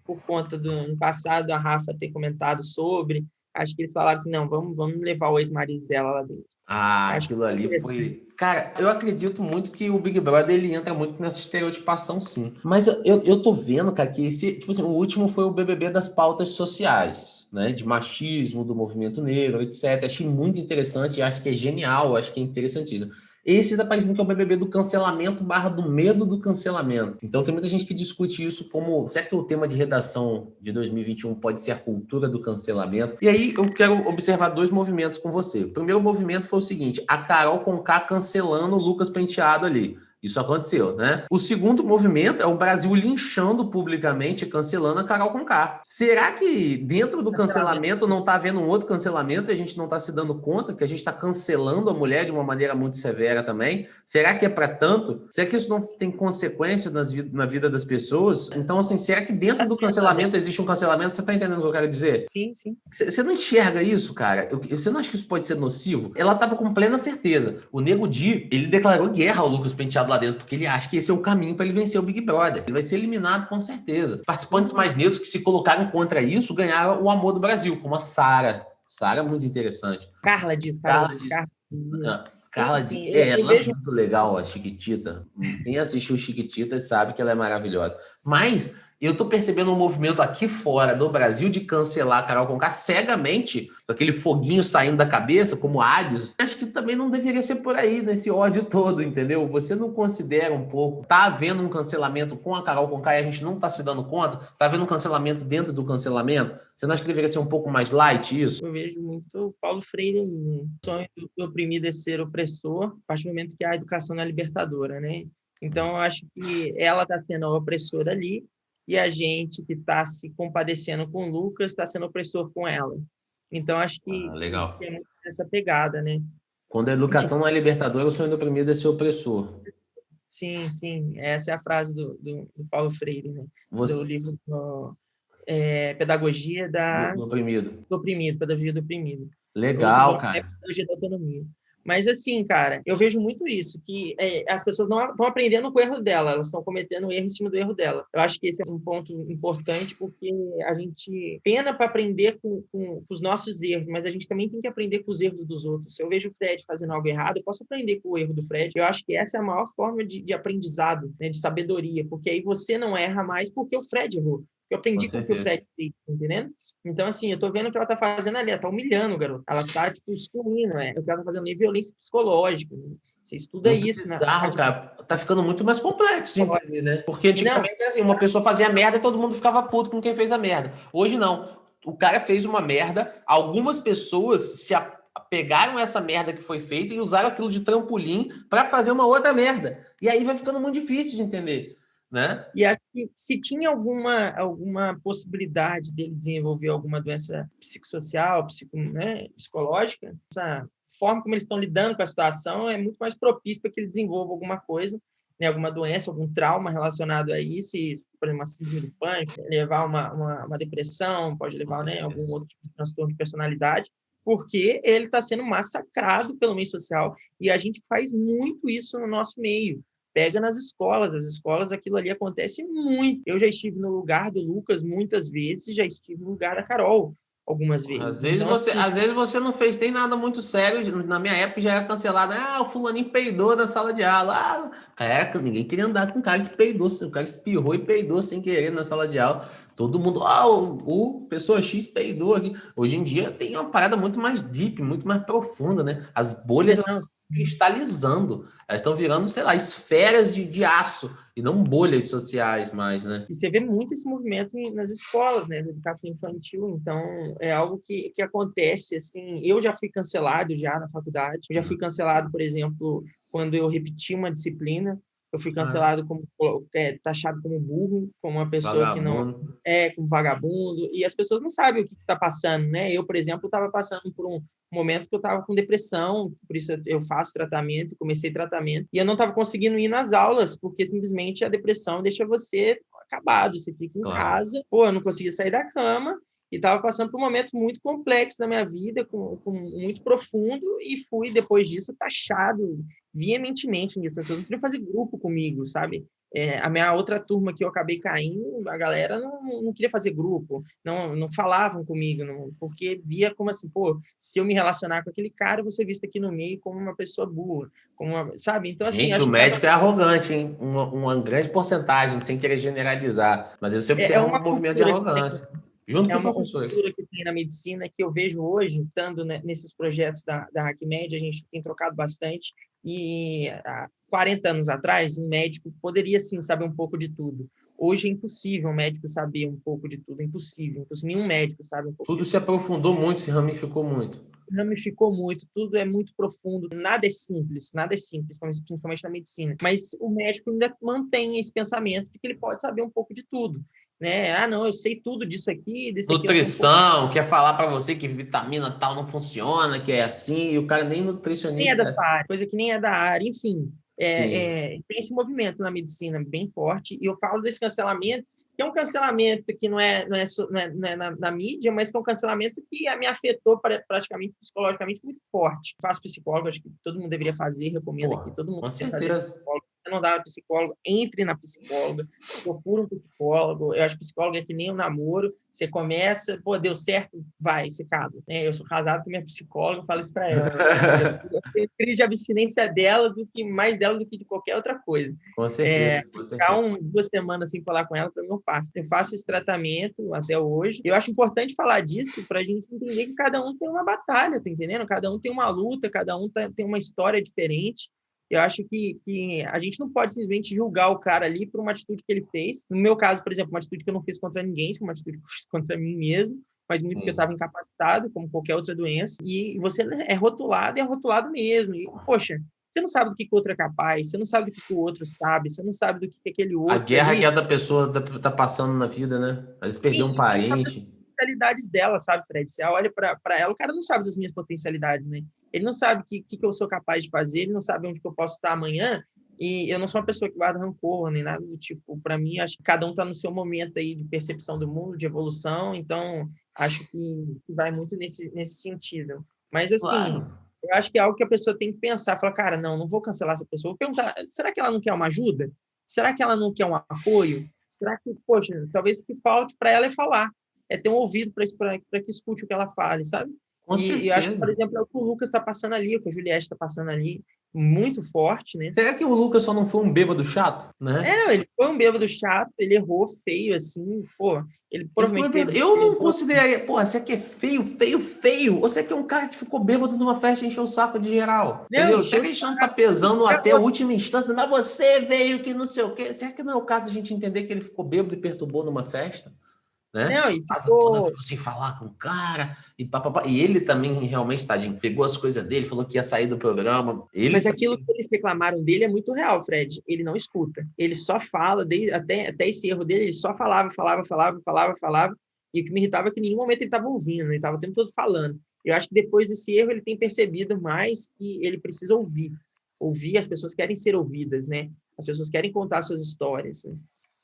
por conta do ano passado, a Rafa ter comentado sobre. Acho que eles falaram assim, não, vamos levar o ex-marido dela lá dentro. Ah, Acho aquilo ali que foi... Cara, eu acredito muito que o Big Brother, ele entra muito nessa estereotipação, sim. Mas eu tô vendo, cara, que esse... Tipo assim, o último foi o BBB das pautas sociais, né? De machismo, do movimento negro, etc. Achei muito interessante, acho que é genial, acho que é interessantíssimo. Esse tá parecendo que é o BBB do cancelamento / do medo do cancelamento. Então tem muita gente que discute isso como... Será que o tema de redação de 2021 pode ser a cultura do cancelamento? E aí eu quero observar dois movimentos com você. O primeiro movimento foi o seguinte, a Carol Conká cancelando o Lucas Penteado ali. Isso aconteceu, né? O segundo movimento é o Brasil linchando publicamente e cancelando a Carol Conká. Será que dentro do cancelamento não está havendo um outro cancelamento e a gente não está se dando conta que a gente está cancelando a mulher de uma maneira muito severa também? Será que é para tanto? Será que isso não tem consequências na vida das pessoas? Então, assim, será que dentro do cancelamento existe um cancelamento? Você está entendendo o que eu quero dizer? Sim, sim. Você não enxerga isso, cara? Você não acha que isso pode ser nocivo? Ela estava com plena certeza. O Nego Di, ele declarou guerra ao Lucas Penteado lá dentro, porque ele acha que esse é o caminho para ele vencer o Big Brother. Ele vai ser eliminado com certeza. Participantes mais neutros que se colocaram contra isso ganharam o amor do Brasil, como a Sara. Sara é muito interessante. Carla diz. Carla, sim. Eu ela é vejo. muito legal, a Chiquitita. Quem assistiu Chiquitita sabe que ela é maravilhosa. Mas eu tô percebendo um movimento aqui fora do Brasil de cancelar a Carol Conká cegamente, com aquele foguinho saindo da cabeça, como Hades. Acho que também não deveria ser por aí, nesse ódio todo, entendeu? Você não considera um pouco, tá havendo um cancelamento com a Carol Conká e a gente não tá se dando conta? Tá havendo um cancelamento dentro do cancelamento? Você não acha que deveria ser um pouco mais light isso? Eu vejo muito Paulo Freire aí, né? O sonho do oprimido é ser opressor, a partir do momento que a educação não é libertadora, né? Então, eu acho que ela está sendo a opressora ali, e a gente que está se compadecendo com o Lucas está sendo opressor com ela. Então, acho Ah, que legal. é muito essa pegada, né? Quando a A gente- educação não é libertadora, o sonho do oprimido é ser opressor. Sim, sim, essa é a frase do Paulo Freire, né? Do Você, livro Pedagogia do oprimido. do Oprimido, Pedagogia do Oprimido. Outro Legal, volume é cara. Pedagogia da Autonomia. Mas, assim, cara, eu vejo muito isso, que as pessoas não estão aprendendo com o erro dela, elas estão cometendo erro em cima do erro dela. Eu acho que esse é um ponto importante, porque a gente pena para aprender com os nossos erros, mas a gente também tem que aprender com os erros dos outros. Se eu vejo o Fred fazendo algo errado, eu posso aprender com o erro do Fred. Eu acho que essa é a maior forma de aprendizado, né, de sabedoria, porque aí você não erra mais porque o Fred errou. Eu Com aprendi com o que o certeza. Fred fez, tá entendendo? Então, assim, eu tô vendo o que ela tá fazendo ali, ela tá humilhando o garoto. Ela tá, tipo, excluindo, né? O que ela tá fazendo ali é violência psicológica, né? Você estuda Muito isso na bizarro, parte cara. Tá ficando muito mais complexo de psicológica. entender, né? Porque E não, antigamente, assim, uma pessoa fazia merda e todo mundo ficava puto com quem fez a merda. Hoje não. O cara fez uma merda, algumas pessoas pegaram essa merda que foi feita e usaram aquilo de trampolim pra fazer uma outra merda. E aí vai ficando muito difícil de entender, né? e acho que se tinha alguma possibilidade dele desenvolver alguma doença psicossocial, né, psicológica, essa forma como eles estão lidando com a situação é muito mais propício para que ele desenvolva alguma coisa, né, alguma doença, algum trauma relacionado a isso, e, por exemplo, uma síndrome do pânico, levar uma depressão, pode Com levar, né, certeza. algum outro tipo de transtorno de personalidade, porque ele está sendo massacrado pelo meio social, e a gente faz muito isso no nosso meio. Pega nas escolas, as escolas aquilo ali acontece muito. Eu já estive no lugar do Lucas muitas vezes, já estive no lugar da Carol algumas vezes. Então, assim, Às vezes você não fez nem nada muito sério. Na minha época já era cancelado. Ah, o fulaninho peidou na sala de aula. Ah, caraca, ninguém queria andar com um cara que peidou. O cara espirrou e peidou sem querer na sala de aula. Todo mundo, o pessoa X peidou aqui. Hoje em dia tem uma parada muito mais deep, muito mais profunda, né? As bolhas elas não, estão se cristalizando. Elas estão virando, sei lá, esferas de aço e não bolhas sociais mais, né? e você vê muito esse movimento nas escolas, né, na educação infantil. Então, é algo que acontece, assim, eu já fui cancelado já na faculdade, eu já fui cancelado, por exemplo, quando eu repeti uma disciplina, eu fui Cara, cancelado como taxado como burro, como uma pessoa que não vagabundo. como vagabundo, e as pessoas não sabem o que está passando, né? Eu, por exemplo, estava passando por um momento que eu estava com depressão, por isso eu faço tratamento, comecei tratamento, e eu não estava conseguindo ir nas aulas, porque simplesmente a depressão deixa você acabado, você fica em Claro. casa, pô, eu não conseguia sair da cama, e estava passando por um momento muito complexo na minha vida, muito profundo, e fui, depois disso, taxado veementemente. As pessoas não queriam fazer grupo comigo, sabe? A minha outra turma que eu acabei caindo, a galera não queria fazer grupo, não falavam comigo, porque via como assim, pô, se eu me relacionar com aquele cara, eu vou ser visto aqui no meio como uma pessoa burra, sabe? Então, assim, Gente, o acho que cada médico é arrogante, hein? Uma grande porcentagem, sem querer generalizar. Mas você é observa um uma movimento de cultura que tem. arrogância, junto É com os uma professores. cultura que tem na medicina que eu vejo hoje, estando, né, nesses projetos da HackMed, a gente tem trocado bastante, e há 40 anos atrás, um médico poderia, sim, saber um pouco de tudo. Hoje é impossível um médico saber um pouco de tudo, é impossível. Nenhum médico sabe um pouco Tudo de se tudo. aprofundou muito, se ramificou muito. Ramificou muito, tudo é muito profundo, nada é simples, principalmente na medicina. Mas o médico ainda mantém esse pensamento de que ele pode saber um pouco de tudo, né? Ah, não, eu sei tudo disso aqui, desse aqui eu sei um pouco. Nutrição, quer falar para você que vitamina tal não funciona, que é assim, e o cara nem Nem é da nutricionista sua é. área, coisa que nem é da área, enfim. Sim. Tem esse movimento na medicina bem forte, e eu falo desse cancelamento, que é um cancelamento que não é na mídia, mas que é um cancelamento que me afetou praticamente psicologicamente muito forte. Faço psicólogo, acho que todo mundo deveria fazer, recomendo aqui, Pô, todo mundo com deveria fazer certeza. psicólogo. você não dá na psicóloga, entre na psicóloga, procura um psicólogo. Eu acho que psicólogo é que nem um namoro. Você começa, pô, deu certo, vai, se casa. Eu sou casado com minha psicóloga, eu falo isso para ela. Eu tenho crise de abstinência dela, mais dela do que de qualquer outra coisa. Com certeza, com Ficar certeza. 2 semanas sem falar com ela, para mim, eu faço esse tratamento até hoje. Eu acho importante falar disso para a gente entender que cada um tem uma batalha, tá entendendo? Cada um tem uma luta, cada um tem uma história diferente. Eu acho que a gente não pode simplesmente julgar o cara ali por uma atitude que ele fez. No meu caso, por exemplo, uma atitude que eu não fiz contra ninguém, foi uma atitude que eu fiz contra mim mesmo, mas muito porque eu estava incapacitado, como qualquer outra doença. E você é rotulado mesmo. E, poxa, você não sabe do que o outro é capaz, você não sabe do que o outro sabe, você não sabe do que aquele A outro guerra ali... que a outra pessoa tá passando na vida, né? Às vezes perdeu um parente. Potencialidades dela, sabe, Fred? Você olha para ela, o cara não sabe das minhas potencialidades, né? Ele não sabe o que eu sou capaz de fazer, ele não sabe onde que eu posso estar amanhã, e eu não sou uma pessoa que guarda rancor, nem nada do tipo. Para mim, acho que cada um está no seu momento aí de percepção do mundo, de evolução, então acho que vai muito nesse sentido. Mas, assim, Claro. eu acho que é algo que a pessoa tem que pensar, falar, cara, não vou cancelar essa pessoa. Vou perguntar, será que ela não quer uma ajuda? Será que ela não quer um apoio? Será que, poxa, talvez o que falte para ela é falar, é ter um ouvido para que escute o que ela fale, sabe? Com E eu acho que, por certeza. exemplo, é o que o Lucas está passando ali, o que a Juliette está passando ali, muito forte, né? Será que o Lucas só não foi um bêbado chato, né? Ele foi um bêbado chato, ele errou feio, assim, pô, ele Ele ficou provavelmente bêbado. bebeu, Eu não consideraria, pô, você aqui é feio, feio, feio. Ou você aqui é um cara que ficou bêbado numa festa e encheu o saco de geral. não, Entendeu? Será encheu que o a gente não tá saco, pesando até a última instância? Mas você veio que não sei o quê. Será que não é o caso de a gente entender que ele ficou bêbado e perturbou numa festa? Né? não, e Casa toda ficou... ficou sem falar com o cara e papapá. E ele também realmente, tadinho, pegou as coisas dele, falou que ia sair do programa. Ele Mas aquilo também. que eles reclamaram dele é muito real, Fred. Ele não escuta. Ele só fala, até esse erro dele, ele só falava. E o que me irritava é que em nenhum momento ele estava ouvindo, ele estava o tempo todo falando. Eu acho que depois desse erro ele tem percebido mais que ele precisa ouvir. Ouvir, as pessoas querem ser ouvidas, né? As pessoas querem contar suas histórias, né?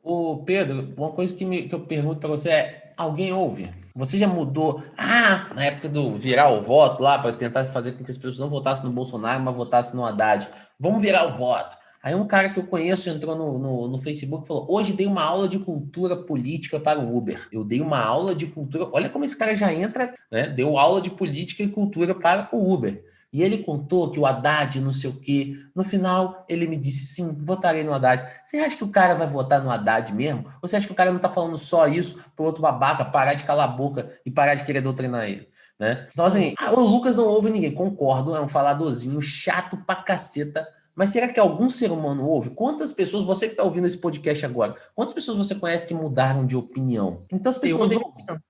Ô, Pedro, uma coisa que eu pergunto para você é: alguém ouve? Você já mudou? Ah, na época do virar o voto lá, para tentar fazer com que as pessoas não votassem no Bolsonaro, mas votassem no Haddad. Vamos virar o voto. Aí um cara que eu conheço entrou no Facebook e falou: hoje dei uma aula de cultura política para o Uber. Eu dei uma aula de cultura. Olha como esse cara já entra, né? Deu aula de política e cultura para o Uber. E ele contou que o Haddad, não sei o quê. No final, ele me disse: sim, votarei no Haddad. Você acha que o cara vai votar no Haddad mesmo? Ou você acha que o cara não tá falando só isso pro outro babaca parar de calar a boca e parar de querer doutrinar ele? Né? Então, assim, o Lucas não ouve ninguém. Concordo, é um faladorzinho chato pra caceta. Mas será que algum ser humano ouve? Quantas pessoas, você que está ouvindo esse podcast agora, quantas pessoas você conhece que mudaram de opinião? Então as Eu pessoas mudei de ouvem. opinião.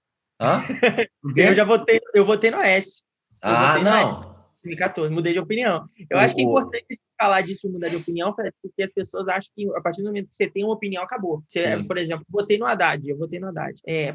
Hã? Por Eu já quê? votei no S. Eu Ah, votei no S. não. 2014, mudei de opinião. Eu acho que é O... importante falar disso, mudar de opinião, porque as pessoas acham que a partir do momento que você tem uma opinião, acabou. Você, por Sim. exemplo, eu votei no Haddad.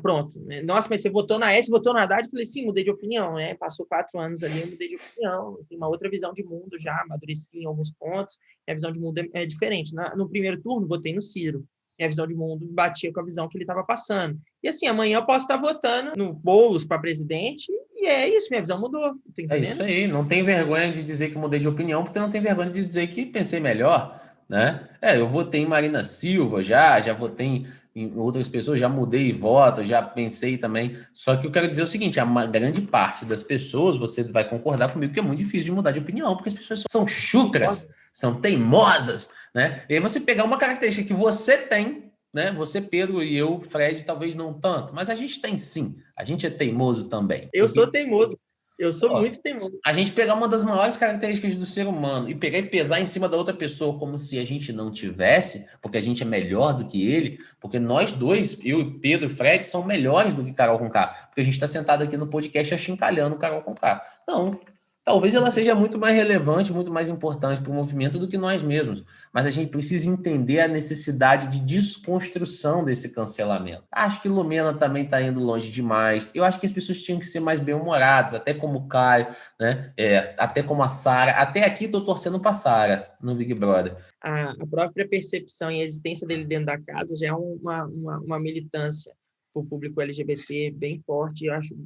Pronto. Nossa, mas você votou na S, votou no Haddad? Eu falei, sim, mudei de opinião. Passou 4 anos ali, eu mudei de opinião. Eu tenho uma outra visão de mundo já, amadureci em alguns pontos. Minha visão de mundo é diferente. No primeiro turno, votei no Ciro. Minha visão de mundo batia com a visão que ele estava passando. E assim, amanhã eu posso estar votando no Boulos para presidente, e é isso, minha visão mudou, tá É isso entendendo? aí. Não tem vergonha de dizer que mudei de opinião, porque não tem vergonha de dizer que pensei melhor, né? Eu votei em Marina Silva já votei em outras pessoas, já mudei voto, já pensei também. Só que eu quero dizer o seguinte: grande parte das pessoas, você vai concordar comigo que é muito difícil de mudar de opinião, porque as pessoas são chucras, são teimosas, né? E aí você pegar uma característica que você tem, né? Você, Pedro, e eu, Fred, talvez não tanto, mas a gente tem sim. A gente é teimoso também. Eu sou teimoso. Eu sou Pô, muito teimoso. a gente pegar uma das maiores características do ser humano e pegar e pesar em cima da outra pessoa como se a gente não tivesse, porque a gente é melhor do que ele, porque nós dois, eu e Pedro e Fred, são melhores do que Carol Conká, porque a gente está sentado aqui no podcast achincalhando Carol Conká. Não, talvez ela seja muito mais relevante, muito mais importante para o movimento do que nós mesmos, mas a gente precisa entender a necessidade de desconstrução desse cancelamento. Acho que Lumena também está indo longe demais. Eu acho que as pessoas tinham que ser mais bem-humoradas, até como o Caio, né? Até como a Sara. Até aqui estou torcendo para a Sara no Big Brother. A própria percepção e a existência dele dentro da casa já é uma militância para o público LGBT bem forte. Eu acho,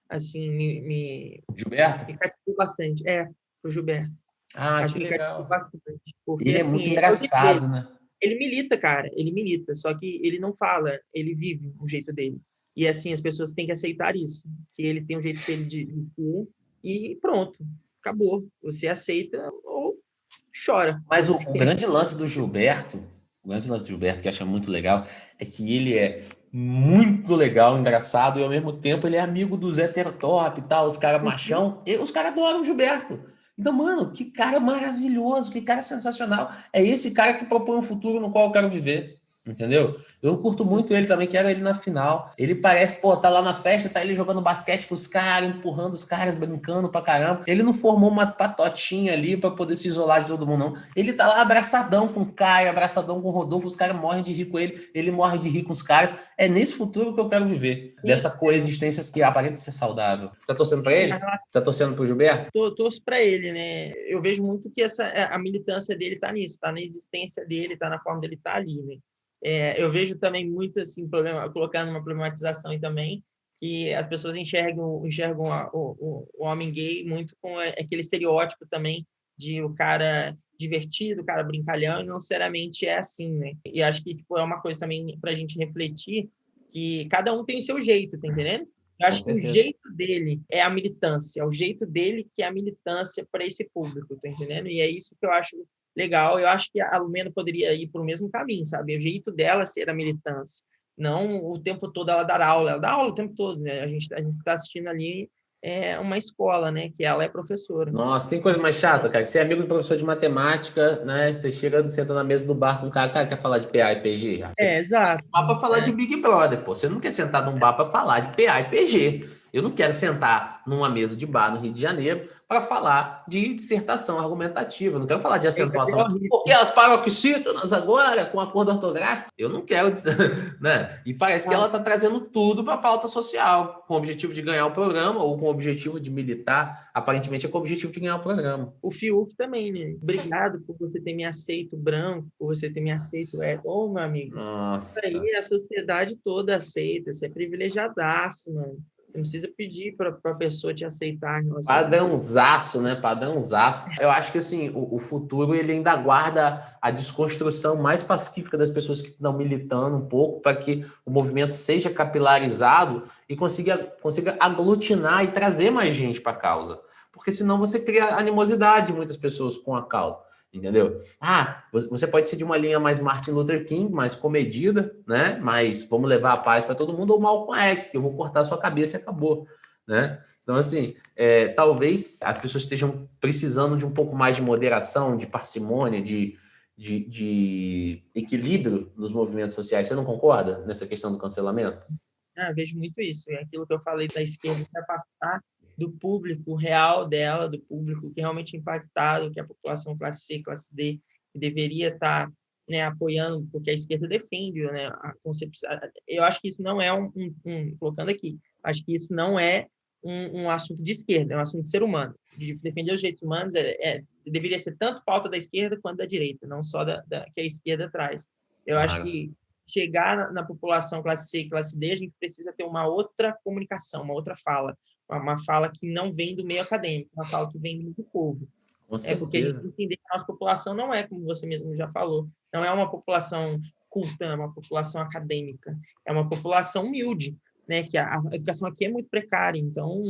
assim, me Gilberto? cativou bastante. Para o Gilberto. Ah, Acho que que cativou legal. bastante. Porque, Ele é muito assim, é o jeito dele. engraçado, né? Ele milita, cara, ele milita, só que ele não fala, ele vive o jeito dele. E, assim, as pessoas têm que aceitar isso, que ele tem um jeito dele de ser, e pronto, acabou. Você aceita ou chora. Mas o grande lance do Gilberto, o grande lance do Gilberto, que eu acho muito legal, é que ele é muito legal, engraçado, e ao mesmo tempo ele é amigo do Zé Top e tal, os caras machão, e os caras adoram o Gilberto. Então, mano, que cara maravilhoso, que cara sensacional. É esse cara que propõe um futuro no qual eu quero viver. Entendeu? Eu curto muito ele também, quero ele na final. Ele parece, pô, tá lá na festa, tá ele jogando basquete com os caras, empurrando os caras, brincando pra caramba. Ele não formou uma patotinha ali pra poder se isolar de todo mundo, não. Ele tá lá abraçadão com o Caio, abraçadão com o Rodolfo, os caras morrem de rir com ele morre de rir com os caras. É nesse futuro que eu quero viver. Sim, Dessa coexistência que aparenta ser saudável. Você tá torcendo pra ele? Tá torcendo pro Gilberto? torço para ele, né? Eu vejo muito que a militância dele está nisso, está na existência dele, está na forma dele estar ali, né? Eu vejo também muito assim colocando uma problematização aí também, que as pessoas enxergam o homem gay muito com aquele estereótipo também de o cara divertido, o cara brincalhão, e não necessariamente é assim, né? E acho que tipo, é uma coisa também para a gente refletir que cada um tem o seu jeito, tá entendendo? Eu Com acho que o certeza. jeito dele é a militância, é o jeito dele que é a militância para esse público, tá entendendo? E é isso que eu acho legal. Eu acho que a Lumena poderia ir para o mesmo caminho, sabe? O jeito dela ser a militância, não o tempo todo ela dá aula o tempo todo, né? A gente está assistindo ali uma escola, né? Que ela é professora. Nossa, tem coisa mais chata, cara. Você é amigo do professor de matemática, né? Você chega, senta na mesa do bar com um cara quer falar de PA e PG. Você quer Exato. bar para falar de Big Brother, pô. Você não quer sentar num bar para falar de PA e PG. Eu não quero sentar numa mesa de bar no Rio de Janeiro para falar de dissertação argumentativa. Eu não quero falar de É acentuação. Porque horrível. as paroxítonas agora, com acordo ortográfico, eu não quero, né? E parece que ela está trazendo tudo para a pauta social, com o objetivo de ganhar o programa ou com o objetivo de militar. Aparentemente é com o objetivo de ganhar o programa. O Fiuk também, né? Obrigado por você ter me aceito branco, por você ter me aceito hétero. Ô, meu amigo, isso Nossa. aí a sociedade toda aceita. Você é privilegiadaço, mano. Você não precisa pedir para a pessoa te aceitar em relação a isso. Padrãozaço, né? Padrãozaço. Eu acho que assim, o futuro ele ainda guarda a desconstrução mais pacífica das pessoas que estão militando um pouco para que o movimento seja capilarizado e consiga aglutinar e trazer mais gente para a causa. Porque senão você cria animosidade em muitas pessoas com a causa. Entendeu? Ah, você pode ser de uma linha mais Martin Luther King, mais comedida, né? Mas vamos levar a paz para todo mundo, ou Malcolm X, que eu vou cortar a sua cabeça e acabou, né? Então, assim, talvez as pessoas estejam precisando de um pouco mais de moderação, de parcimônia, de equilíbrio nos movimentos sociais. Você não concorda nessa questão do cancelamento? Vejo muito isso. É aquilo que eu falei da esquerda, se afastar do público real dela, do público que realmente é impactado, que é a população classe C, classe D, que deveria estar, né, apoiando, porque a esquerda defende, né, a concepção. Eu acho que isso não é colocando aqui, acho que isso não é um assunto de esquerda, é um assunto de ser humano. De defender os direitos humanos deveria ser tanto pauta da esquerda quanto da direita, não só que a esquerda traz. Eu acho Claro. que chegar na população classe C e classe D, a gente precisa ter uma outra comunicação, uma outra fala, uma fala que não vem do meio acadêmico, uma fala que vem do povo. Com Porque a gente tem certeza. que entender que a nossa população não é, como você mesmo já falou, não é uma população culta, é uma população acadêmica, é uma população humilde, né? Que a educação aqui é muito precária, então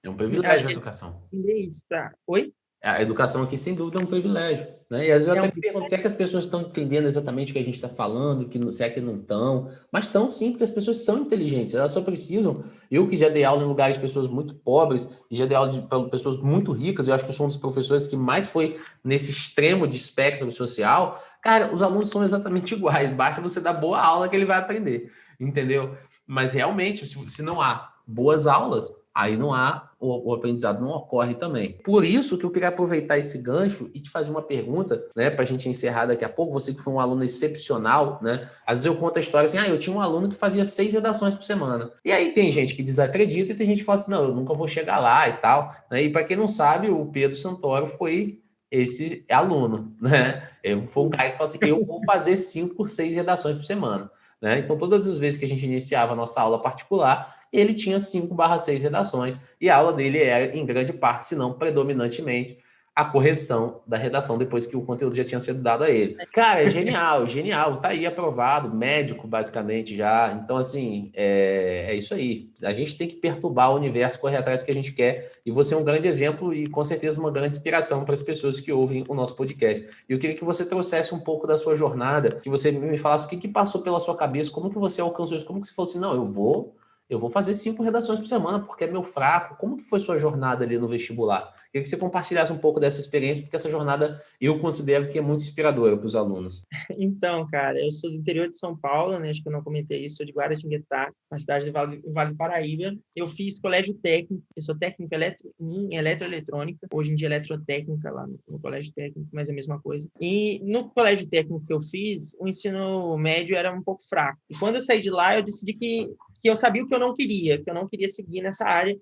É um acho privilégio a que a gente educação. tem que entender isso. Oi? A educação aqui, sem dúvida, é um privilégio. Né? E às vezes eu É até um me pergunto, será que as pessoas estão entendendo exatamente o que a gente está falando, será que não estão? Mas estão sim, porque as pessoas são inteligentes, elas só precisam. Eu que já dei aula em lugares de pessoas muito pobres, e já dei aula para pessoas muito ricas, eu acho que eu sou um dos professores que mais foi nesse extremo de espectro social. Cara, os alunos são exatamente iguais, basta você dar boa aula que ele vai aprender, entendeu? Mas realmente, se não há boas aulas, aí não há, o aprendizado não ocorre também. Por isso que eu queria aproveitar esse gancho e te fazer uma pergunta, né, para a gente encerrar daqui a pouco. Você que foi um aluno excepcional, né? Às vezes eu conto a história assim, eu tinha um aluno que fazia 6 redações por semana. E aí tem gente que desacredita e tem gente que fala assim, não, eu nunca vou chegar lá e tal. Né? E para quem não sabe, o Pedro Santoro foi esse aluno, né? Foi um cara que falou assim, eu vou fazer 5 por 6 redações por semana. Né? Então, todas as vezes que a gente iniciava a nossa aula particular, ele tinha 5/6 redações, e a aula dele era, em grande parte, se não predominantemente, a correção da redação depois que o conteúdo já tinha sido dado a ele. Cara, é genial, genial. Tá aí aprovado, médico basicamente já. Então, assim, é isso aí. A gente tem que perturbar o universo, correr atrás do que a gente quer. E você é um grande exemplo e, com certeza, uma grande inspiração para as pessoas que ouvem o nosso podcast. E eu queria que você trouxesse um pouco da sua jornada, que você me falasse o que passou pela sua cabeça, como que você alcançou isso, como que você falou assim, não, eu vou fazer 5 redações por semana, porque é meu fraco. Como que foi sua jornada ali no vestibular? Queria que você compartilhasse um pouco dessa experiência, porque essa jornada eu considero que é muito inspiradora para os alunos. Então, cara, eu sou do interior de São Paulo, né? Acho que eu não comentei isso, sou de Guaratinguetá, uma cidade do Vale do Paraíba. Eu fiz colégio técnico, eu sou técnico em eletroeletrônica, hoje em dia eletrotécnica lá no colégio técnico, mas é a mesma coisa. E no colégio técnico que eu fiz, o ensino médio era um pouco fraco. E quando eu saí de lá, eu decidi que eu sabia o que eu não queria seguir nessa área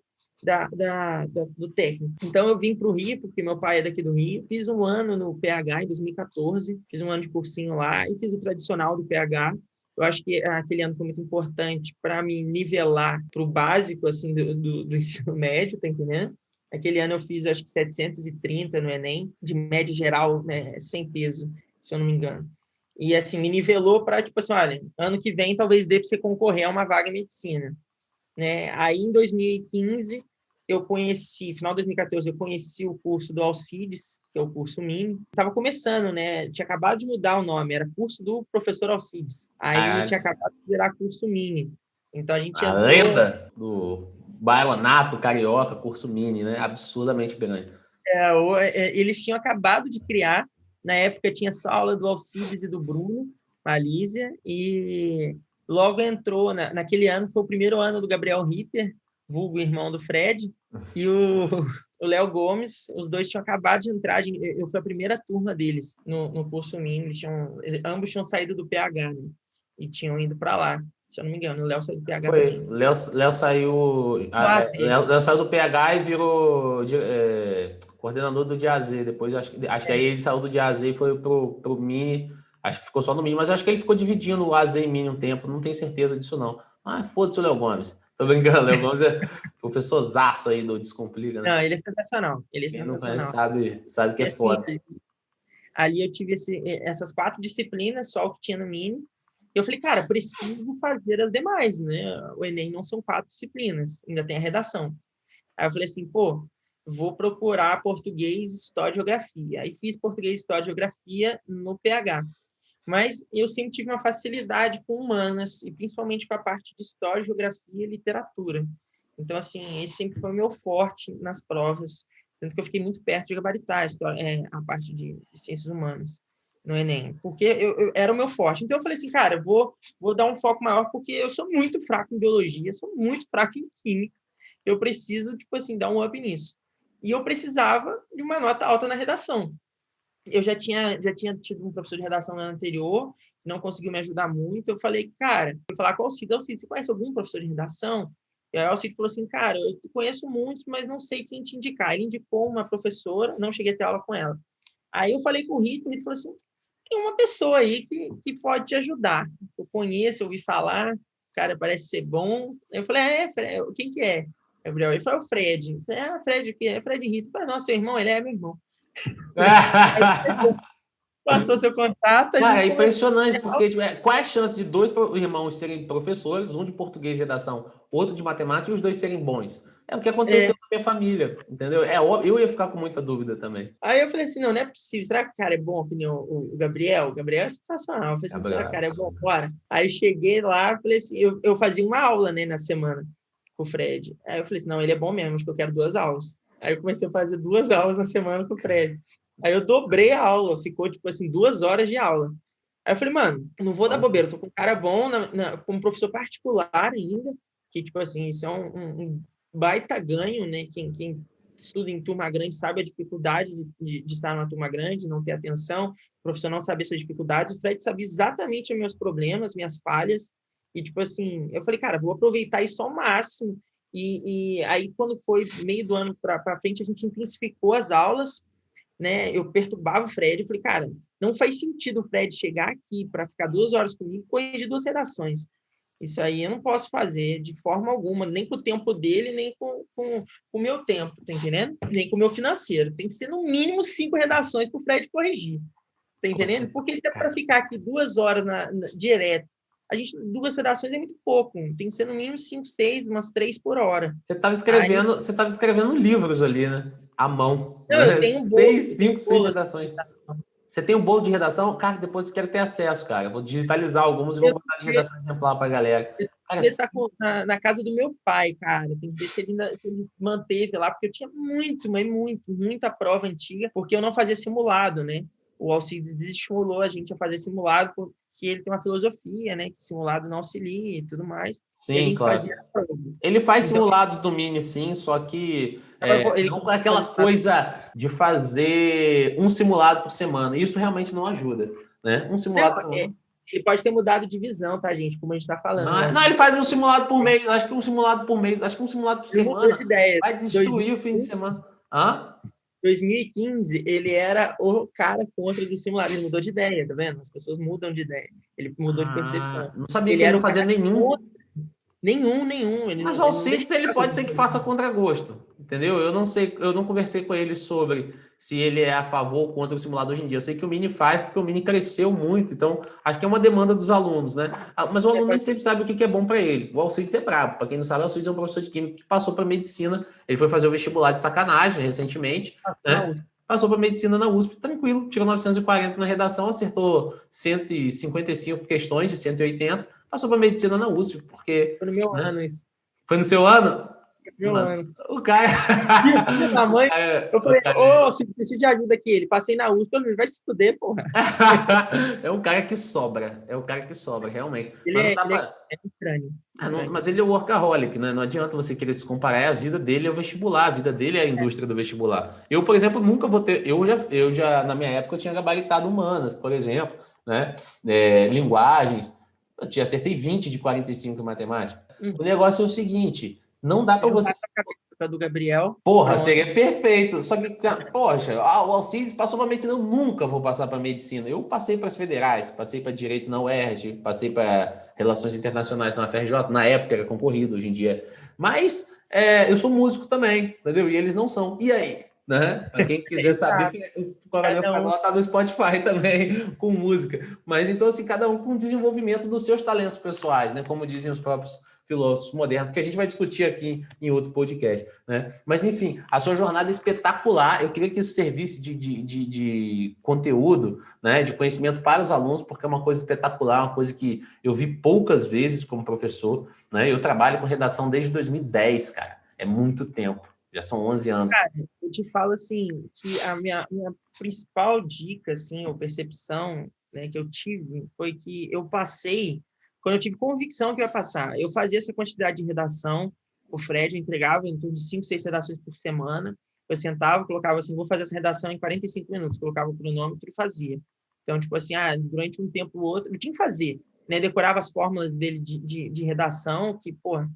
do técnico. Então, eu vim para o Rio, porque meu pai é daqui do Rio, fiz um ano no PH em 2014, fiz um ano de cursinho lá e fiz o tradicional do PH. Eu acho que aquele ano foi muito importante para me nivelar para o básico assim, do ensino médio, tá entendendo? Aquele ano eu fiz, acho que 730 no Enem, de média geral, né, sem peso, se eu não me engano. E, assim, me nivelou para, tipo assim, olha, ano que vem talvez dê para você concorrer a uma vaga em medicina, né? Aí, em 2015, eu conheci, final de 2014, eu conheci o curso do Alcides, que é o curso Mini. Estava começando, né? Tinha acabado de mudar o nome, era curso do professor Alcides. Aí tinha acabado de virar curso Mini. Então a gente A entrou. lenda do Baionato Carioca, curso mini, né? Absurdamente grande. Eles tinham acabado de criar, na época tinha só aula do Alcides e do Bruno, Malísia, e logo entrou, naquele ano, foi o primeiro ano do Gabriel Ritter, vulgo irmão do Fred, e o Léo Gomes, os dois tinham acabado de entrar, eu fui a primeira turma deles no curso mínimo, ambos tinham saído do PH, né? E tinham ido para lá, se eu não me engano, o Léo saiu do PH Foi. também. Léo saiu. Do AZ. Léo saiu do PH e virou coordenador do DAZ. Depois acho que aí ele saiu do DAZ e foi pro Mini. Acho que ficou só no Mini, mas acho que ele ficou dividindo o AZ e Mini um tempo. Não tenho certeza disso, não. Ah, foda-se o Léo Gomes. Tô brincando, Léo Gomes é professorzaço aí do Descomplica, né? Não, ele é sensacional. Ele é Quem não conhece sensacional. sabe que E é assim, foda. ali eu tive essas 4 disciplinas, só o que tinha no Mini. E eu falei, cara, preciso fazer as demais, né? O Enem não são 4 disciplinas, ainda tem a redação. Aí eu falei assim, pô, vou procurar português, história e geografia. Aí fiz português, história e geografia no PH. Mas eu sempre tive uma facilidade com humanas, e principalmente com a parte de história, geografia e literatura. Então, assim, esse sempre foi o meu forte nas provas, tanto que eu fiquei muito perto de gabaritar a parte de ciências humanas no Enem, porque era o meu forte. Então, eu falei assim, cara, eu vou dar um foco maior, porque eu sou muito fraco em biologia, sou muito fraco em química, eu preciso, tipo assim, dar um up nisso. E eu precisava de uma nota alta na redação. Eu já tinha tido um professor de redação no ano anterior, não conseguiu me ajudar muito. Eu falei, cara, fui falar com o Alcide. Alcide, você conhece algum professor de redação? E aí o Alcide falou assim, cara, eu conheço muitos, mas não sei quem te indicar. Ele indicou uma professora, não cheguei a ter aula com ela. Aí eu falei com o Rito falou assim, tem uma pessoa aí que pode te ajudar. Eu conheço, eu ouvi falar, o cara parece ser bom. Eu falei, quem que é? Gabriel, ele falou, o Fred. Eu falei, Fred, o que é? Fred Rito. Eu falei, nossa, seu irmão, ele é meu irmão. Passou seu contato, a Cara, gente é começou. impressionante, porque tipo, qual é a chance de dois irmãos serem professores, um de português e redação, outro de matemática, e os dois serem bons? É o que aconteceu É, na minha família, entendeu? Eu ia ficar com muita dúvida também. aí eu falei assim, não é possível. Será que o cara é bom que nem o Gabriel? O Gabriel é sensacional. Eu falei assim, será que o cara é bom? Bora. Aí cheguei lá, falei assim, eu fazia uma aula, né, na semana com o Fred. Aí eu falei assim, não, ele é bom mesmo, acho que eu quero 2 aulas. Aí eu comecei a fazer 2 aulas na semana com o Fred. Aí eu dobrei a aula, ficou, tipo assim, 2 horas de aula. Aí eu falei, mano, não vou dar bobeira, eu tô com um cara bom, como professor particular ainda, que, tipo assim, isso é um baita ganho, né? Quem estuda em turma grande sabe a dificuldade de estar numa turma grande, não ter atenção, o professor não saber suas dificuldades. O Fred sabia exatamente os meus problemas, minhas falhas, e, tipo assim, eu falei, cara, vou aproveitar isso ao máximo. E aí, quando foi meio do ano para frente, a gente intensificou as aulas, né? Eu perturbava o Fred, eu falei, cara, não faz sentido o Fred chegar aqui para ficar 2 horas comigo e corrigir 2 redações. Isso aí eu não posso fazer de forma alguma, nem com o tempo dele, nem com o meu tempo, tá entendendo? Nem com o meu financeiro. Tem que ser no mínimo 5 redações para o Fred corrigir, tá entendendo? Porque se é para ficar aqui 2 horas direto, 2 redações é muito pouco. Tem que ser no mínimo 5, 6, umas 3 por hora. Você estava escrevendo livros ali, né? À mão. Não, Né? eu tenho um bolo. 6, 5, 6 redações. Você tem um bolo de redação? Cara, depois eu quero ter acesso, cara. Eu vou digitalizar alguns e vou botar de redação exemplar para a galera. Cara, Ele está na casa do meu pai, cara. Tem que ver se ele manteve lá, porque eu tinha muita prova antiga, porque eu não fazia simulado, né? O Alcides desestimulou a gente a fazer simulado, porque ele tem uma filosofia, né? Que simulado não auxilia e tudo mais. Sim, e a gente claro. fazia a prova. Ele faz simulados do Mini, sim, só que não com aquela coisa de fazer um simulado por semana. Isso realmente não ajuda, né? Um simulado por semana. Ele pode ter mudado de visão, tá, gente? Como a gente está falando. Não, ele faz um simulado por mês. Acho que um simulado por mês, acho que um simulado por semana vai destruir o fim de semana. 2015, ele era o cara contra do simulado. Ele mudou de ideia, tá vendo? As pessoas mudam de ideia. Ele mudou de percepção. Não sabia que ele não fazia nenhum. Nenhum. Mas o Alcides, ele pode ser que faça contra gosto, entendeu? Eu não sei, eu não conversei com ele sobre se ele é a favor ou contra o simulado hoje em dia. Eu sei que o Mini faz, porque o Mini cresceu muito, então acho que é uma demanda dos alunos, né? Mas o aluno nem sempre sabe o que é bom para ele. O Alcides é brabo. Para quem não sabe, o Alcides é um professor de química que passou para medicina. Ele foi fazer o vestibular de sacanagem recentemente, né? Passou para medicina na USP, tranquilo, tirou 940 na redação, acertou 155 questões de 180, passou para medicina na USP, porque... Foi no meu ano isso. Foi no seu ano? Meu ano. O cara... Da mãe, eu falei, se preciso de ajuda aqui. Ele passei na USP, ele vai se fuder, porra. É um cara que sobra. É um cara que sobra, realmente. Ele é estranho. Mas ele é workaholic, né? Não adianta você querer se comparar. A vida dele é o vestibular, a vida dele é a indústria do vestibular. Eu, por exemplo, nunca vou ter... Eu já na minha época, eu tinha gabaritado humanas, por exemplo, né? Linguagens. Eu acertei 20 de 45 em matemática. O negócio é o seguinte... Não dá para você... do Gabriel. Porra, seria perfeito. Só que, poxa, o Alcides passou para medicina, eu nunca vou passar para medicina. Eu passei para as federais, passei para direito na UERJ, passei para relações internacionais na FRJ, na época era concorrido, hoje em dia. Mas eu sou músico também, entendeu? E eles não são. E aí? Né? Para quem quiser saber, o Coronel Pagola tá no Spotify também, com música. Mas então, assim, cada um com o desenvolvimento dos seus talentos pessoais, né? Como dizem os próprios filósofos modernos, que a gente vai discutir aqui em outro podcast, né? Mas, enfim, a sua jornada é espetacular. Eu queria que isso servisse de conteúdo, né? De conhecimento para os alunos, porque é uma coisa espetacular, uma coisa que eu vi poucas vezes como professor, né? Eu trabalho com redação desde 2010, cara. É muito tempo. Já são 11 anos. Cara, eu te falo, assim, que a minha principal dica, assim, ou percepção, né, que eu tive foi que eu passei... Quando eu tive convicção que ia passar, eu fazia essa quantidade de redação, o Fred entregava em torno de 5, 6 redações por semana, eu sentava, colocava assim, vou fazer essa redação em 45 minutos, colocava o cronômetro e fazia. Então, tipo assim, durante um tempo ou outro, eu tinha que fazer, né? Decorava as fórmulas dele de redação, que, porra,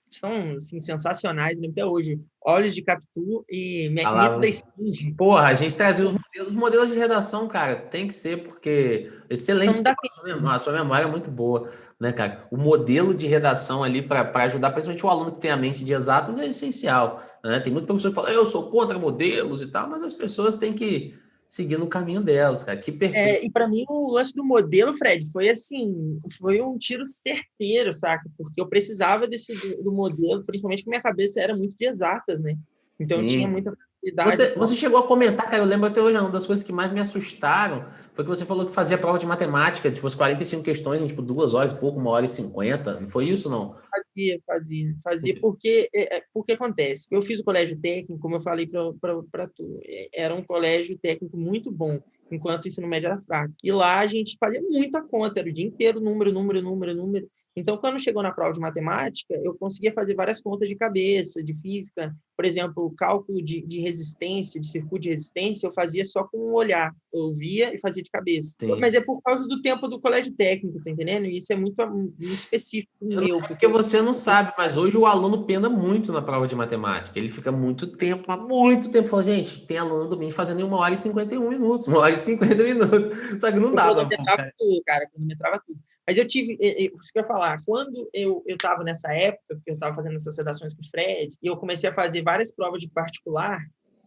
são, assim, sensacionais, né? Até hoje. Olhos de Capitu e Mito da Esfinge. Porra, a gente trazia os modelos de redação, cara, tem que ser, porque excelente, a sua memória é muito boa, né, cara? O modelo de redação ali para ajudar, principalmente o aluno que tem a mente de exatas, é essencial, né? Tem muito professor que fala, eu sou contra modelos e tal, mas as pessoas têm que seguir no caminho delas, cara. Que perfeito. E para mim, o lance do modelo, Fred, foi assim, foi um tiro certeiro, saca? Porque eu precisava do modelo, principalmente porque minha cabeça era muito de exatas, né? Então, eu tinha muita facilidade. Você chegou a comentar, cara, eu lembro até hoje, uma das coisas que mais me assustaram foi que você falou que fazia prova de matemática, tipo, as 45 questões em, tipo, 2 horas e pouco, 1h50. Não foi isso, não? Fazia, porque acontece. Eu fiz o colégio técnico, como eu falei para tu, era um colégio técnico muito bom, enquanto o ensino médio era fraco. E lá a gente fazia muita conta, era o dia inteiro, número. Então, quando chegou na prova de matemática, eu conseguia fazer várias contas de cabeça, de física. Por exemplo, o cálculo de resistência, de circuito de resistência, eu fazia só com o olhar. Eu via e fazia de cabeça. Sim. Mas é por causa do tempo do colégio técnico, tá entendendo? E isso é muito específico meu. Porque você não sabe, mas hoje o aluno pena muito na prova de matemática. Ele fica muito tempo falando, gente, tem aluno do mim fazendo em 1h51 minutos, 1h50 minutos. Só que não dava. Cronometrava tudo, cara, cronometrava tudo. Mas eu tive, isso que eu ia falar, falar, quando eu estava nessa época, que eu estava fazendo essas redações com o Fred, e eu comecei a fazer várias provas de particular,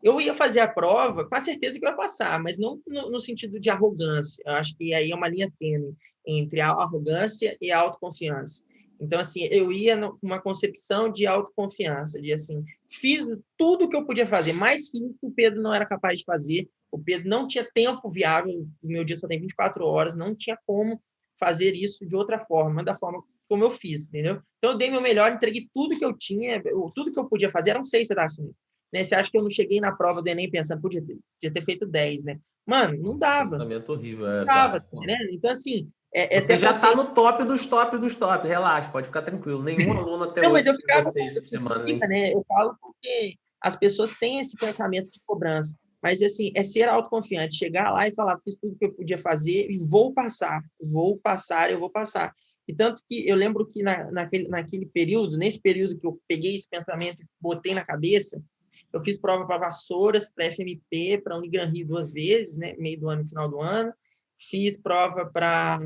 eu ia fazer a prova com a certeza que eu ia passar, mas não no sentido de arrogância. Eu acho que aí é uma linha tênue entre a arrogância e a autoconfiança. Então, assim, eu ia numa concepção de autoconfiança, de, assim, fiz tudo o que eu podia fazer, mais que o Pedro não era capaz de fazer. O Pedro não tinha tempo viável, o meu dia só tem 24 horas, não tinha como fazer isso de outra forma, da forma como eu fiz, entendeu? Então, eu dei meu melhor, entreguei tudo que eu tinha, tudo que eu podia fazer, eram 6 redações. Né? Você acha que eu não cheguei na prova do Enem pensando, podia ter feito 10, né? Mano, não dava. Pensamento horrível, Não dava, claro. tá entendendo? Então, assim, Você até já está consciência. no top dos top dos top, relaxa, pode ficar tranquilo. Nenhum aluno até Não, hoje mas eu tem ficava com vocês por isso, semana, nem fica, né? Eu falo porque as pessoas têm esse pensamento de cobrança. Mas, assim, é ser autoconfiante, chegar lá e falar, fiz tudo que eu podia fazer e vou passar, eu vou passar. E tanto que eu lembro que naquele período, nesse período que eu peguei esse pensamento e botei na cabeça, eu fiz prova para Vassouras, para FMP, para Unigran Rio 2 vezes, né? Meio do ano e final do ano. Fiz prova para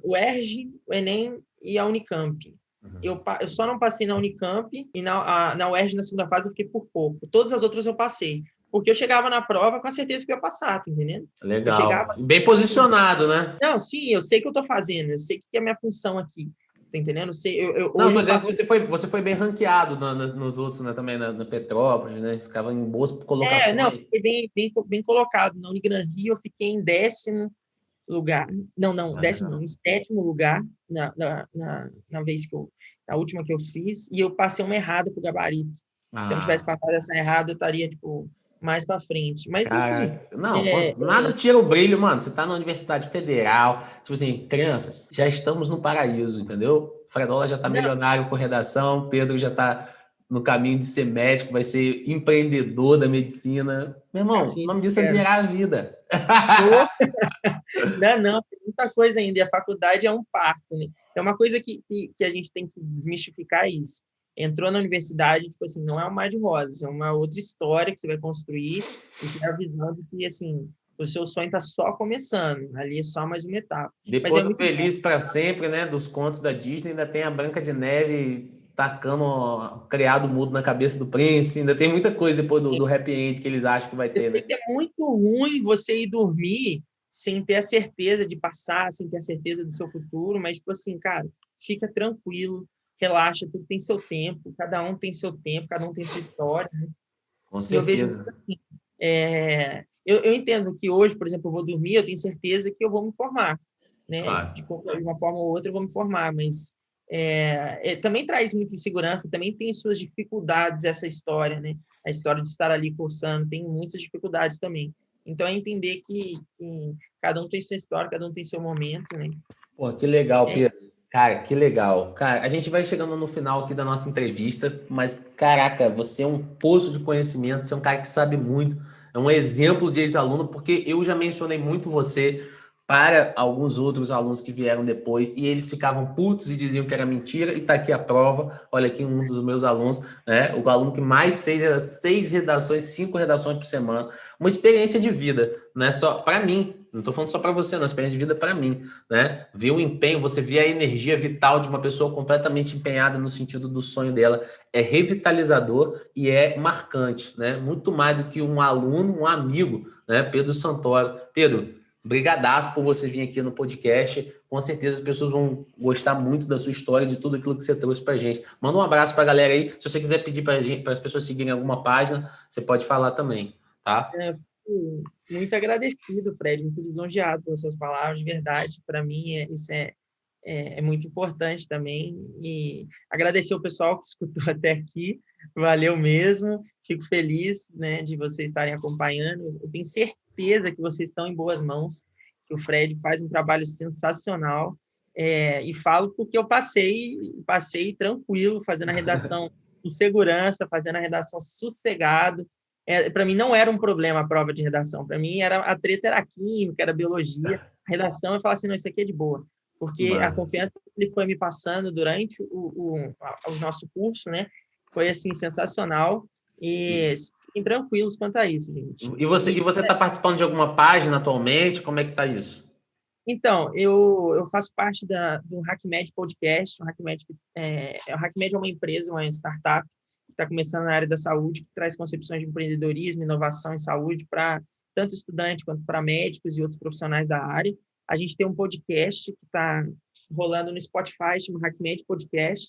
o UERJ, o Enem e a Unicamp. Eu só não passei na Unicamp e na UERJ, na segunda fase, eu fiquei por pouco. Todas as outras eu passei. Porque eu chegava na prova com a certeza que eu ia passar, tá entendendo? Eu legal. chegava... Bem posicionado, né? Não, sim, eu sei o que eu estou fazendo, eu sei o que é a minha função aqui, tá entendendo? Eu sei, Não, hoje tô eu dizendo faço... que você foi bem ranqueado nos outros, né? Também na Petrópolis, né? Ficava em boas Não, colocações. fiquei bem colocado. Na Unigran Rio, eu fiquei em 10º lugar. Não, Ah, 10º não, em 7º lugar na vez na última que eu fiz, e eu passei uma errada pro gabarito. Se eu não tivesse ah, passado essa errada, eu estaria, tipo, mais para frente. Mas, enfim, cara, não, é, nada tira o brilho, mano. Você tá na Universidade Federal, tipo assim, crianças, já estamos no paraíso, entendeu? Fredola já tá não, milionário com redação, Pedro já tá no caminho de ser médico, vai ser empreendedor da medicina. Meu irmão, o assim, nome disso é espero. zerar a vida. Não, tem muita coisa ainda, e a faculdade é um parto, né? É uma coisa que a gente tem que desmistificar isso. Entrou na universidade, tipo assim, não é um mar de rosas, é uma outra história que você vai construir e ter a visão de que, assim, o seu sonho está só começando, ali é só mais uma etapa. Mas Depois é do muito bom. Feliz para Sempre, né? Dos contos da Disney, ainda tem a Branca de Neve tacando ó, criado mudo na cabeça do príncipe. Ainda tem muita coisa depois do happy end que eles acham que vai Eu ter, sei né? que é muito ruim você ir dormir sem ter a certeza de passar, sem ter a certeza do seu futuro, mas, tipo assim, cara, fica tranquilo, relaxa, tudo tem seu tempo, cada um tem seu tempo, cada um tem sua história, né? Com E eu vejo certeza. muito assim, eu entendo que hoje, por exemplo, eu vou dormir, eu tenho certeza que eu vou me formar, né? De Claro. uma forma ou outra eu vou me formar, mas também traz muita insegurança, também tem suas dificuldades essa história, né? A história de estar ali cursando tem muitas dificuldades também. Então, é entender que cada um tem sua história, cada um tem seu momento, né? Pô, que legal, É, Pedro. Cara, que legal. Cara, a gente vai chegando no final aqui da nossa entrevista, mas caraca, você é um poço de conhecimento, você é um cara que sabe muito, é um exemplo de ex-aluno, porque eu já mencionei muito você para alguns outros alunos que vieram depois e eles ficavam putos e diziam que era mentira, e tá aqui a prova. Olha aqui um dos meus alunos, né? O aluno que mais fez era 6 redações, 5 redações por semana. Uma experiência de vida, não é só para mim, não tô falando só para você, não, experiência de vida para mim, né? Ver o empenho, você vê a energia vital de uma pessoa completamente empenhada no sentido do sonho dela, é revitalizador e é marcante, né? Muito mais do que um aluno, um amigo, né? Pedro Santoro. Pedro, brigadaço por você vir aqui no podcast. Com certeza as pessoas vão gostar muito da sua história, de tudo aquilo que você trouxe pra gente. Manda um abraço pra galera aí. Se você quiser pedir para as pessoas seguirem alguma página, você pode falar também, tá? muito agradecido, Fred, muito lisonjeado pelas suas palavras, de verdade. Para mim, isso é muito importante também. E agradecer o pessoal que escutou até aqui, valeu mesmo. Fico feliz, né, de vocês estarem acompanhando. Eu tenho certeza que vocês estão em boas mãos, que o Fred faz um trabalho sensacional. E falo porque eu passei tranquilo, fazendo a redação com segurança, fazendo a redação sossegado. Para mim não era um problema a prova de redação. Para mim a treta era química, era biologia. A redação eu falava assim, não, isso aqui é de boa, porque a Mas confiança que ele foi me passando durante o nosso curso, né, foi assim sensacional. E fiquem tranquilos quanto a isso, gente. e você está participando de alguma página atualmente? Como é que tá isso? Então, eu faço parte do HackMed Podcast. O HackMed é uma empresa, uma startup que está começando na área da saúde, que traz concepções de empreendedorismo, inovação em saúde para tanto estudantes quanto para médicos e outros profissionais da área. A gente tem um podcast que está rolando no Spotify, chama HackMed Podcast.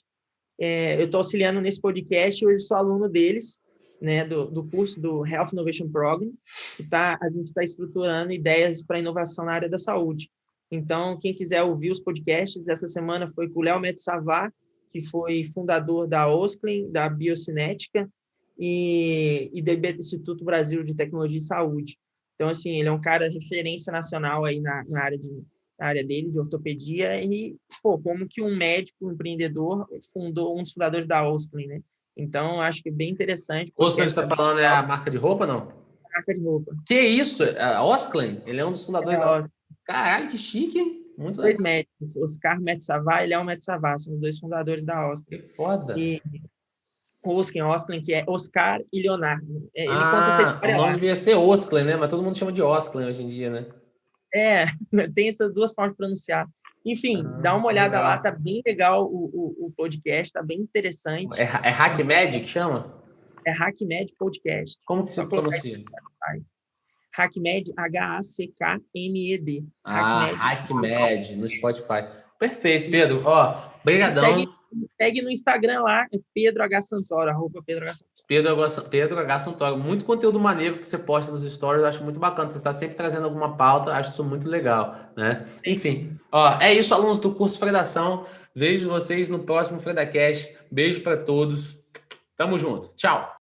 Eu estou auxiliando nesse podcast e hoje sou aluno deles, né, do curso do Health Innovation Program, que a gente está estruturando ideias para inovação na área da saúde. Então, quem quiser ouvir os podcasts, essa semana foi com o Léo Metsavá, que foi fundador da Osklen, da Biocinética e do Instituto Brasil de Tecnologia e Saúde. Então, assim, ele é um cara referência nacional aí na área dele, de ortopedia, e, pô, como que um médico, um empreendedor, um dos fundadores da Osklen, né? Então, acho que é bem interessante. Osklen, você está falando, é a marca de roupa, não? Marca de roupa. Que isso? A Osklen? Ele é um dos fundadores da... Caralho, que chique, hein? Muito Dois legal. médicos, Oscar Metsavá e Léo Metsavá, são os dois fundadores da Osklen. Que foda. E Osklen, que é Oscar e Leonardo. Ele conta essa história o nome lá. devia ser Osklen, né? Mas todo mundo chama de Osklen hoje em dia, né? Tem essas duas formas de pronunciar. Enfim, dá uma olhada legal. lá, tá bem legal o podcast, tá bem interessante. É HackMed que chama? É HackMed Podcast. Como que se pronuncia? HackMed, HackMed. HackMed, no Spotify. Perfeito, Pedro. Ó, brigadão. Segue no Instagram lá, é Pedro H. Santoro, @PedroH. Pedro H. Santoro. Muito conteúdo maneiro que você posta nos stories, eu acho muito bacana. Você está sempre trazendo alguma pauta, acho isso muito legal, né? Enfim, ó, é isso, alunos do curso Fredação. Vejo vocês no próximo FredaCast. Beijo para todos. Tamo junto. Tchau.